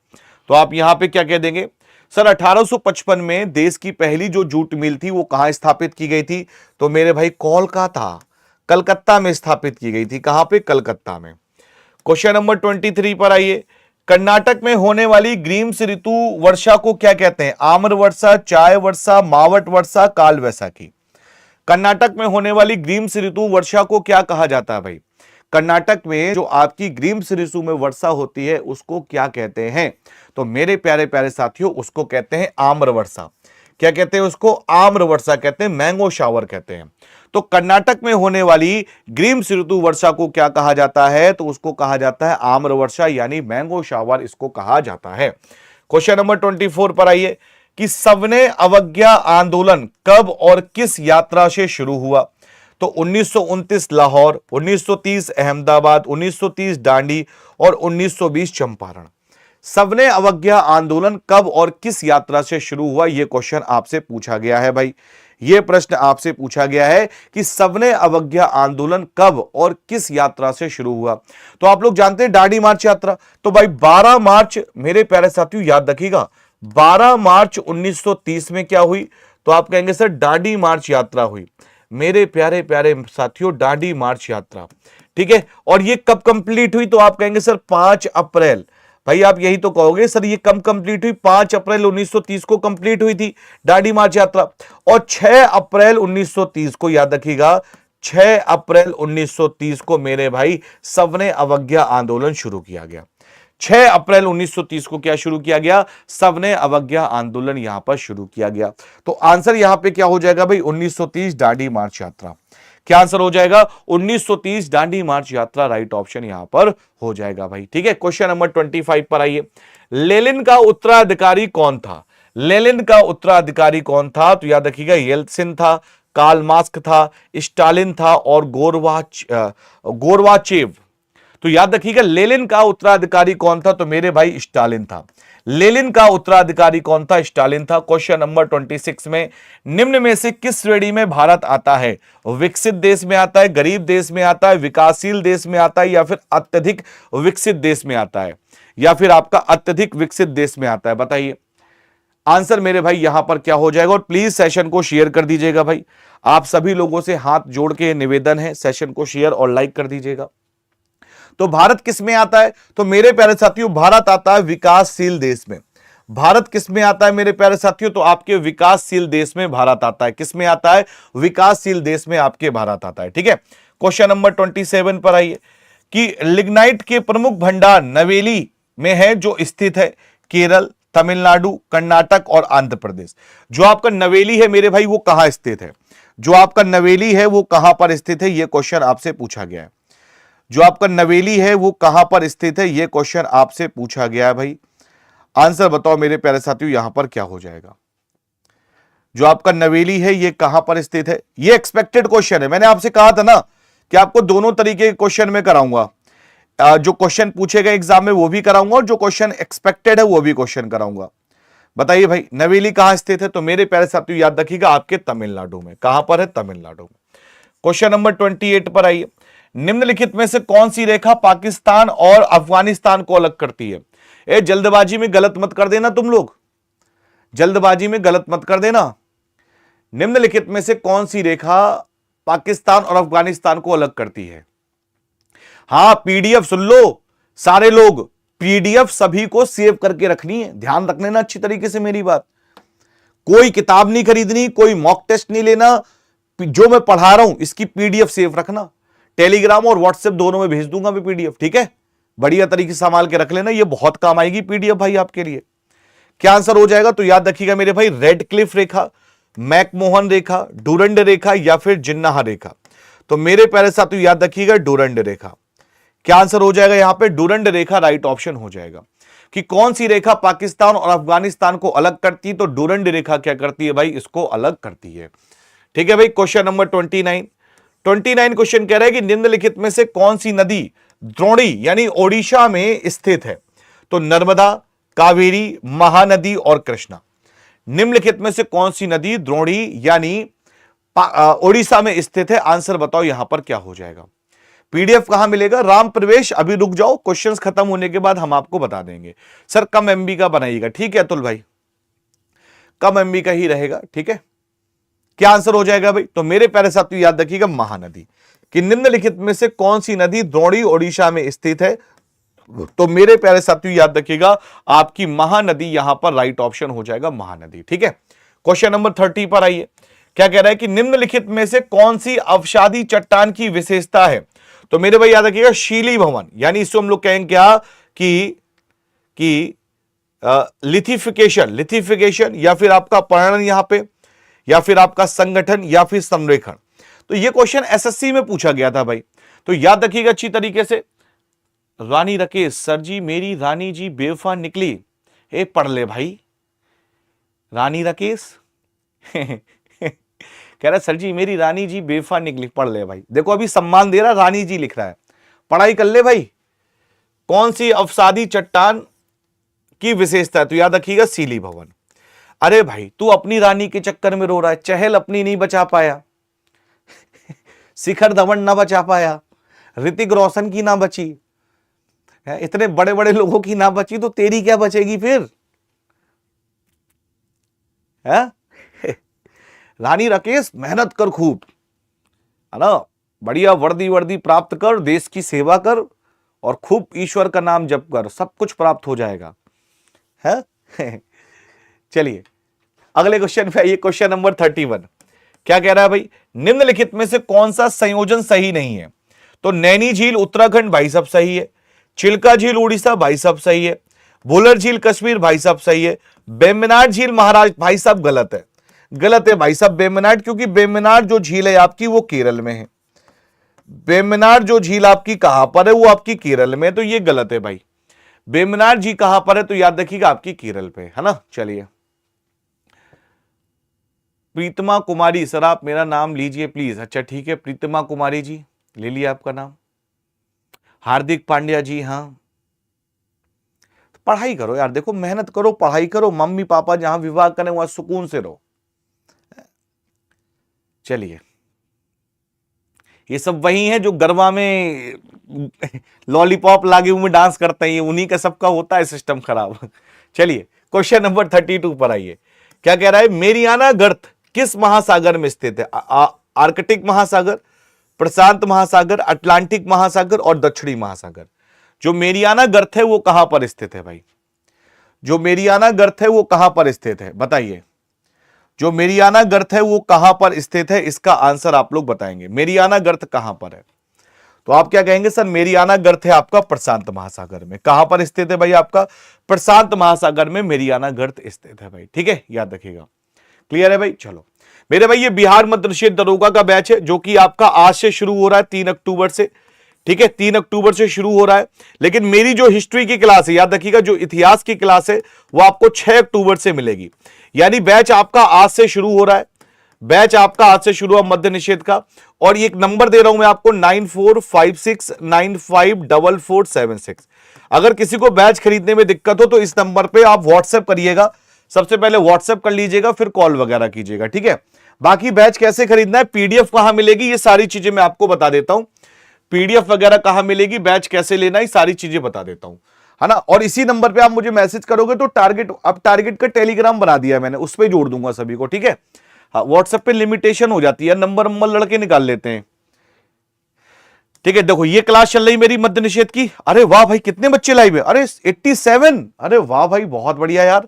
S1: तो आप यहां पे क्या कह देंगे? सर 1855 में देश की पहली जो जूट मिल थी वो कहां स्थापित की गई थी? तो मेरे भाई कोलकाता, कलकत्ता में स्थापित की गई थी। कहां पे? कलकत्ता में। क्वेश्चन नंबर 23 पर आइए। कर्नाटक में होने वाली ग्रीष्म ऋतु वर्षा को क्या कहते हैं? आम्र वर्षा, चाय वर्षा, मावट वर्षा, काल वैसाखी। कर्नाटक में होने वाली ग्रीष्म ऋतु वर्षा को क्या कहा जाता है भाई? कर्नाटक में जो आपकी ग्रीष्म ऋतु में वर्षा होती है उसको क्या कहते हैं? तो मेरे प्यारे प्यारे साथियों, उसको कहते हैं आम्र वर्षा। क्या कहते हैं उसको? आम्र वर्षा कहते हैं, मैंगो शावर कहते हैं। तो कर्नाटक में होने वाली ग्रीष्म ऋतु वर्षा को क्या कहा जाता है? तो उसको कहा जाता है आम्र वर्षा, यानी मैंगो शावर इसको कहा जाता है। क्वेश्चन नंबर 24 पर आइए कि सविनय अवज्ञा आंदोलन कब और किस यात्रा से शुरू हुआ? तो 1929 लाहौर, 1930 अहमदाबाद, 1930 दांडी और 1920 चंपारण। सविनय अवज्ञा आंदोलन कब और किस यात्रा से शुरू हुआ? यह क्वेश्चन आपसे पूछा गया है भाई। यह प्रश्न आपसे पूछा गया है कि सविनय अवज्ञा आंदोलन कब और किस यात्रा से शुरू हुआ। तो आप लोग जानते हैं दांडी मार्च यात्रा। तो भाई 12 मार्च, मेरे प्यारे साथियों याद रखिएगा, 12 मार्च 1930 में क्या हुई? तो आप कहेंगे सर दांडी मार्च यात्रा हुई। मेरे प्यारे प्यारे साथियों, दांडी मार्च यात्रा, ठीक है। और ये कब कंप्लीट हुई? तो आप कहेंगे सर 5 अप्रैल। भाई आप यही तो कहोगे सर ये कब कंप्लीट हुई? 5 अप्रैल 1930 को कंप्लीट हुई थी दांडी मार्च यात्रा। और 6 अप्रैल 1930 को, याद रखिएगा, 6 अप्रैल 1930 को मेरे भाई सविनय अवज्ञा आंदोलन शुरू किया गया। 6 अप्रैल 1930 को क्या शुरू किया गया? सविनय अवज्ञा आंदोलन यहां पर शुरू किया गया। तो आंसर यहां पे क्या हो जाएगा भाई? 1930 दांडी मार्च यात्रा। क्या आंसर हो जाएगा? 1930 दांडी मार्च यात्रा राइट ऑप्शन यहां पर हो जाएगा भाई, ठीक है। क्वेश्चन नंबर 25 पर आइए। लेनिन का उत्तराधिकारी कौन था? लेनिन का उत्तराधिकारी कौन था? तो याद रखिएगा, येल्त्सिन था, कार्ल मार्क्स था, स्टालिन था और गोरबाचेव। तो याद रखिएगा लेनिन का उत्तराधिकारी कौन था? तो मेरे भाई स्टालिन था। लेनिन का उत्तराधिकारी कौन था? स्टालिन था। क्वेश्चन नंबर 26 में निम्न में से किस श्रेणी में भारत आता है? विकसित देश में आता है, गरीब देश में आता है, विकासशील देश में आता है, या फिर अत्यधिक विकसित देश में आता है, या फिर आपका अत्यधिक विकसित देश में आता है? बताइए आंसर मेरे भाई यहां पर क्या हो जाएगा। और प्लीज सेशन को शेयर कर दीजिएगा भाई। आप सभी लोगों से हाथ जोड़ के निवेदन है, सेशन को शेयर और लाइक कर दीजिएगा। तो भारत किस में आता है? तो मेरे प्यारे साथियों भारत आता है विकासशील देश में। भारत किस में आता है मेरे प्यारे साथियों? तो आपके विकासशील देश में भारत आता है। किस में आता है? विकासशील देश में आपके भारत आता है, ठीक है। क्वेश्चन नंबर 27 पर आइए कि लिग्नाइट के प्रमुख भंडार नवेली में है जो स्थित है केरल, तमिलनाडु, कर्नाटक और आंध्र प्रदेश। जो आपका नवेली है मेरे भाई वो कहां स्थित है? जो आपका नवेली है वो कहां पर स्थित है? यह क्वेश्चन आपसे पूछा गया है। जो आपका नवेली है वो कहां पर स्थित है? यह क्वेश्चन आपसे पूछा गया है भाई। आंसर बताओ मेरे प्यारे साथियों यहां पर क्या हो जाएगा। जो आपका नवेली है ये कहां पर स्थित है? ये एक्सपेक्टेड क्वेश्चन है। मैंने आपसे कहा था ना कि आपको दोनों तरीके के क्वेश्चन में कराऊंगा। जो क्वेश्चन पूछे गए एग्जाम में वो भी कराऊंगा और जो क्वेश्चन एक्सपेक्टेड है वो भी क्वेश्चन कराऊंगा। बताइए भाई नवेली कहां स्थित है? तो मेरे प्यारे साथियों याद रखिएगा आपके तमिलनाडु में। कहां पर है? तमिलनाडु में। क्वेश्चन नंबर 28 पर आइए। निम्नलिखित में से कौन सी रेखा पाकिस्तान और अफगानिस्तान को अलग करती है? ए जल्दबाजी में गलत मत कर देना तुम लोग, जल्दबाजी में गलत मत कर देना। निम्नलिखित में से कौन सी रेखा पाकिस्तान और अफगानिस्तान को अलग करती है? हां पीडीएफ सुन लो सारे लोग, पीडीएफ सभी को सेव करके रखनी है। ध्यान रख लेना अच्छी तरीके से मेरी बात। कोई किताब नहीं खरीदनी, कोई मॉक टेस्ट नहीं लेना। जो मैं पढ़ा रहा हूं इसकी पीडीएफ सेव रखना। टेलीग्राम और व्हाट्सएप दोनों में भेज दूंगा मैं पीडीएफ, ठीक है। बढ़िया तरीके से संभाल के रख लेना, ये बहुत काम आएगी पीडीएफ भाई आपके लिए। क्या आंसर हो जाएगा? तो याद रखिएगा मेरे भाई रेड क्लिफ रेखा, मैकमोहन रेखा, डूरंड रेखा या फिर जिन्नाह रेखा। तो मेरे प्यारे साथियों याद रखिएगा डूरंड रेखा। क्या आंसर हो जाएगा यहां पे? डूरंड रेखा राइट ऑप्शन हो जाएगा। कि कौन सी रेखा पाकिस्तान और अफगानिस्तान को अलग करती है? तो डूरंड रेखा क्या करती है भाई? इसको अलग करती है, ठीक है भाई। क्वेश्चन नंबर 29 क्वेश्चन कह रहा है कि निम्नलिखित में से कौन सी नदी द्रोणी यानी ओडिशा में स्थित है? तो नर्मदा, कावेरी, महानदी और कृष्णा। निम्नलिखित में से कौन सी नदी द्रोणी यानी ओडिशा में स्थित है? आंसर बताओ यहां पर क्या हो जाएगा। पीडीएफ कहां मिलेगा? राम प्रवेश अभी रुक जाओ, क्वेश्चंस खत्म होने के बाद हम आपको बता देंगे। सर कम एमबी का बनाइएगा, ठीक है अतुल भाई। कम एमबी का ही रहेगा। ठीक है, क्या आंसर हो जाएगा भाई? तो मेरे प्यारे साथियों याद रखिएगा महानदी। कि निम्नलिखित में से कौन सी नदी द्रोणी ओडिशा में स्थित है? तो मेरे प्यारे साथियों याद रखिएगा आपकी महानदी यहां पर राइट ऑप्शन हो जाएगा, महानदी। ठीक है, क्वेश्चन नंबर 30 पर आइए। क्या कह रहा है कि निम्नलिखित में से कौन सी अवसादी चट्टान की विशेषता है? तो मेरे भाई याद रखिएगा शीली भवन, यानी इसको हम लोग कहेंगे क्या कि लिथिफिकेशन या फिर आपका पर्णन यहां पे, या फिर आपका संगठन, या फिर संरेखण। तो ये क्वेश्चन एसएससी में पूछा गया था भाई, तो याद रखिएगा अच्छी तरीके से। रानी राकेश, सर जी मेरी रानी जी बेवफा निकली। ए पढ़ ले भाई, रानी राकेश कह रहा सर जी मेरी रानी जी बेवफा निकली, पढ़ ले भाई। देखो अभी सम्मान दे रहा, रानी जी लिख रहा है, पढ़ाई कर ले भाई। कौन सी अवसादी चट्टान की विशेषता है? तो याद रखिएगा सीली भवन। अरे भाई तू अपनी रानी के चक्कर में रो रहा है, चहल अपनी नहीं बचा पाया शिखर धवन ना बचा पाया, ऋतिक रोशन की ना बची है, इतने बड़े बड़े लोगों की ना बची, तो तेरी क्या बचेगी फिर? है रानी राकेश मेहनत कर खूब, है ना, बढ़िया वर्दी वर्दी प्राप्त कर, देश की सेवा कर और खूब ईश्वर का नाम जप कर, सब कुछ प्राप्त हो जाएगा। है चलिए अगले क्वेश्चन पे आइए, क्वेश्चन नंबर 31। क्या कह रहा है भाई? निम्नलिखित में से कौन सा संयोजन सही नहीं है? तो नैनी झील उत्तराखंड भाई साहब सही है, चिल्का झील उड़ीसा भाई साहब सही है, भुलर झील कश्मीर भाई साहब सही है, बेमनाड झील महाराष्ट्र भाई साहब गलत है। गलत है भाई साहब बेमनाड, क्योंकि बेमनाड जो झील है आपकी वो केरल में है। बेमनाड जो झील आपकी कहां पर है? वो आपकी केरल में, तो ये गलत है भाई। बेमनाड जी कहां पर है? तो याद रखिएगा आपकी केरल पे, है ना। चलिए प्रीतमा कुमारी, सर आप मेरा नाम लीजिए प्लीज। अच्छा ठीक है प्रीतमा कुमारी जी, ले लिया आपका नाम। हार्दिक पांड्या जी, हाँ पढ़ाई करो यार, देखो मेहनत करो, पढ़ाई करो, मम्मी पापा जहां विवाह करें वहां सुकून से रहो। चलिए ये सब वही हैं जो गरबा में लॉलीपॉप लागे हुए डांस करते हैं, उन्हीं का सबका होता है सिस्टम खराब। चलिए क्वेश्चन नंबर 32 पर आइए। क्या कह रहा है? मेरियाना गर्त किस महासागर में स्थित है? आर्कटिक महासागर, प्रशांत महासागर, अटलांटिक महासागर और दक्षिणी महासागर। जो मेरियाना गर्त है वो कहां पर स्थित है भाई? जो मेरियाना गर्त है वो कहां पर स्थित है बताइए? जो मेरियाना गर्त है वो कहां पर स्थित है, इसका आंसर आप लोग बताएंगे। मेरियाना गर्त कहां पर है? तो आप क्या कहेंगे? सर मेरियाना गर्त है आपका प्रशांत महासागर में। कहां पर स्थित है भाई? आपका प्रशांत महासागर में मेरियाना गर्त स्थित है भाई। ठीक है, याद रखिएगा। क्लियर है भाई? चलो मेरे भाई ये बिहार मध्य निषेध दरोगा का बैच है जो कि आपका आज से शुरू हो रहा है 3 अक्टूबर से। ठीक है, 3 अक्टूबर से शुरू हो रहा है, लेकिन मेरी जो हिस्ट्री की क्लास है, याद रखिएगा जो इतिहास की क्लास है वो आपको 6 अक्टूबर से मिलेगी। यानी बैच आपका आज से शुरू हो रहा है, बैच आपका आज से शुरू हुआ मध्य निषेध का। और ये एक नंबर दे रहा हूं मैं आपको 9456954476। अगर किसी को बैच खरीदने में दिक्कत हो तो इस नंबर पे आप व्हाट्सएप करिएगा, सबसे पहले व्हाट्सएप कर लीजिएगा, फिर कॉल वगैरह कीजिएगा। ठीक है, बाकी बैच कैसे खरीदना है, पीडीएफ कहां मिलेगी, ये सारी चीजें मैं आपको बता देता हूं। पीडीएफ वगैरह कहां मिलेगी, बैच कैसे लेना है, सारी चीजें बता देता हूं, है ना। और इसी नंबर पे आप मुझे मैसेज करोगे तो टारगेट, अब टारगेट का टेलीग्राम बना दिया है मैंने, उस पर जोड़ दूंगा सभी को। ठीक है, हाँ व्हाट्सएप पे लिमिटेशन हो जाती है, नंबर लड़के निकाल लेते हैं। ठीक है, देखो ये क्लास चल रही मेरी मध्य निषेध की। अरे वाह भाई कितने बच्चे लाइव है? अरे 87। अरे वाह भाई बहुत बढ़िया यार,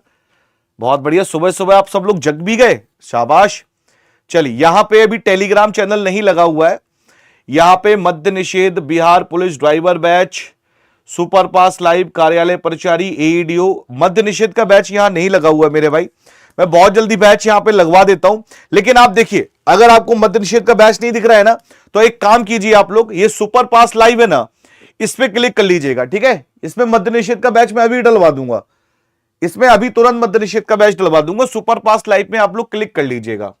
S1: बहुत बढ़िया। सुबह सुबह आप सब लोग जग भी गए, शाबाश। चलिए यहां पे अभी टेलीग्राम चैनल नहीं लगा हुआ है, यहां पे मध्य निषेध, बिहार पुलिस ड्राइवर बैच, सुपरपास लाइव, कार्यालय परिचारी, एईडीओ, मध्य निषेध का बैच यहां नहीं लगा हुआ है मेरे भाई। मैं बहुत जल्दी बैच यहां पे लगवा देता हूं। लेकिन आप देखिए अगर आपको मध्य निषेध का बैच नहीं दिख रहा है ना, तो एक काम कीजिए आप लोग, ये सुपरपास लाइव है ना, इस पे क्लिक कर लीजिएगा। ठीक है, इसमें मध्य निषेध का बैच मैं अभी डलवा दूंगा, इसमें अभी तुरंत मध्य निषेध का बैच डलवा दूंगा। सुपरपास लाइव में आप लोग क्लिक कर लीजिएगा।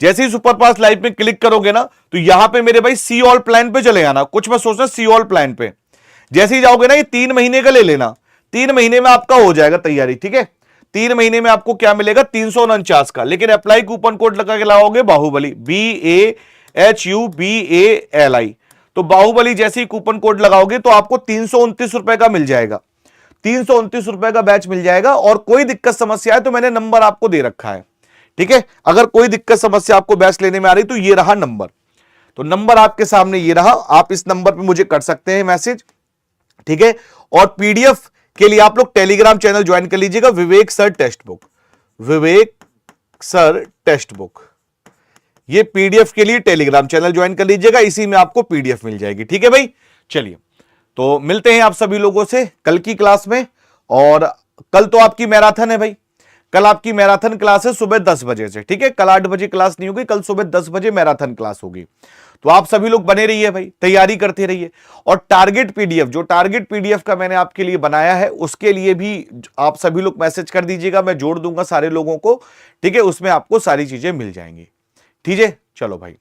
S1: जैसे ही सुपरपास लाइव में क्लिक करोगे ना, तो यहां पे मेरे भाई सी ऑल प्लान पे चले आना। कुछ मैं सोच रहा सी ऑल प्लान पे जैसे ही जाओगे ना, ये 3 महीने का ले लेना, 3 महीने में आपका हो जाएगा तैयारी। ठीक है, 3 महीने में आपको क्या मिलेगा? 349 का। लेकिन अप्लाई कूपन कोड लगा के लाओगे बाहुबली, BAHUBALI। तो बाहुबली जैसे ही कूपन कोड लगाओगे तो आपको 329 रुपए का मिल जाएगा। 329 रुपए का बैच मिल जाएगा। और कोई दिक्कत समस्या है तो मैंने नंबर आपको दे रखा है, ठीक है। अगर कोई दिक्कत समस्या आपको बैच लेने में आ रही तो ये रहा नंबर, तो नंबर आपके सामने ये रहा, आप इस नंबर पे मुझे कर सकते हैं मैसेज, ठीक है। और पीडीएफ के लिए आप लोग टेलीग्राम चैनल ज्वाइन कर लीजिएगा, विवेक सर टेक्स्ट बुक, विवेक सर टेक्स्ट बुक, ये पीडीएफ के लिए टेलीग्राम चैनल ज्वाइन कर लीजिएगा, इसी में आपको पीडीएफ मिल जाएगी, ठीक है भाई। चलिए तो मिलते हैं आप सभी लोगों से कल की क्लास में। और कल तो आपकी मैराथन है भाई, कल आपकी मैराथन क्लास है सुबह 10 बजे से, ठीक है। कल 8 बजे क्लास नहीं होगी, कल सुबह 10 बजे मैराथन क्लास होगी। तो आप सभी लोग बने रहिए भाई, तैयारी करते रहिए। और टारगेट पीडीएफ, जो टारगेट पीडीएफ का मैंने आपके लिए बनाया है, उसके लिए भी आप सभी लोग मैसेज कर दीजिएगा, मैं जोड़ दूंगा सारे लोगों को, ठीक है। उसमें आपको सारी चीजें मिल जाएंगी, ठीक है। चलो भाई,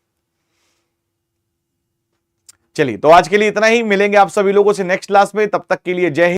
S1: चलिए तो आज के लिए इतना ही, मिलेंगे आप सभी लोगों से नेक्स्ट क्लास में, तब तक के लिए जय हिंद।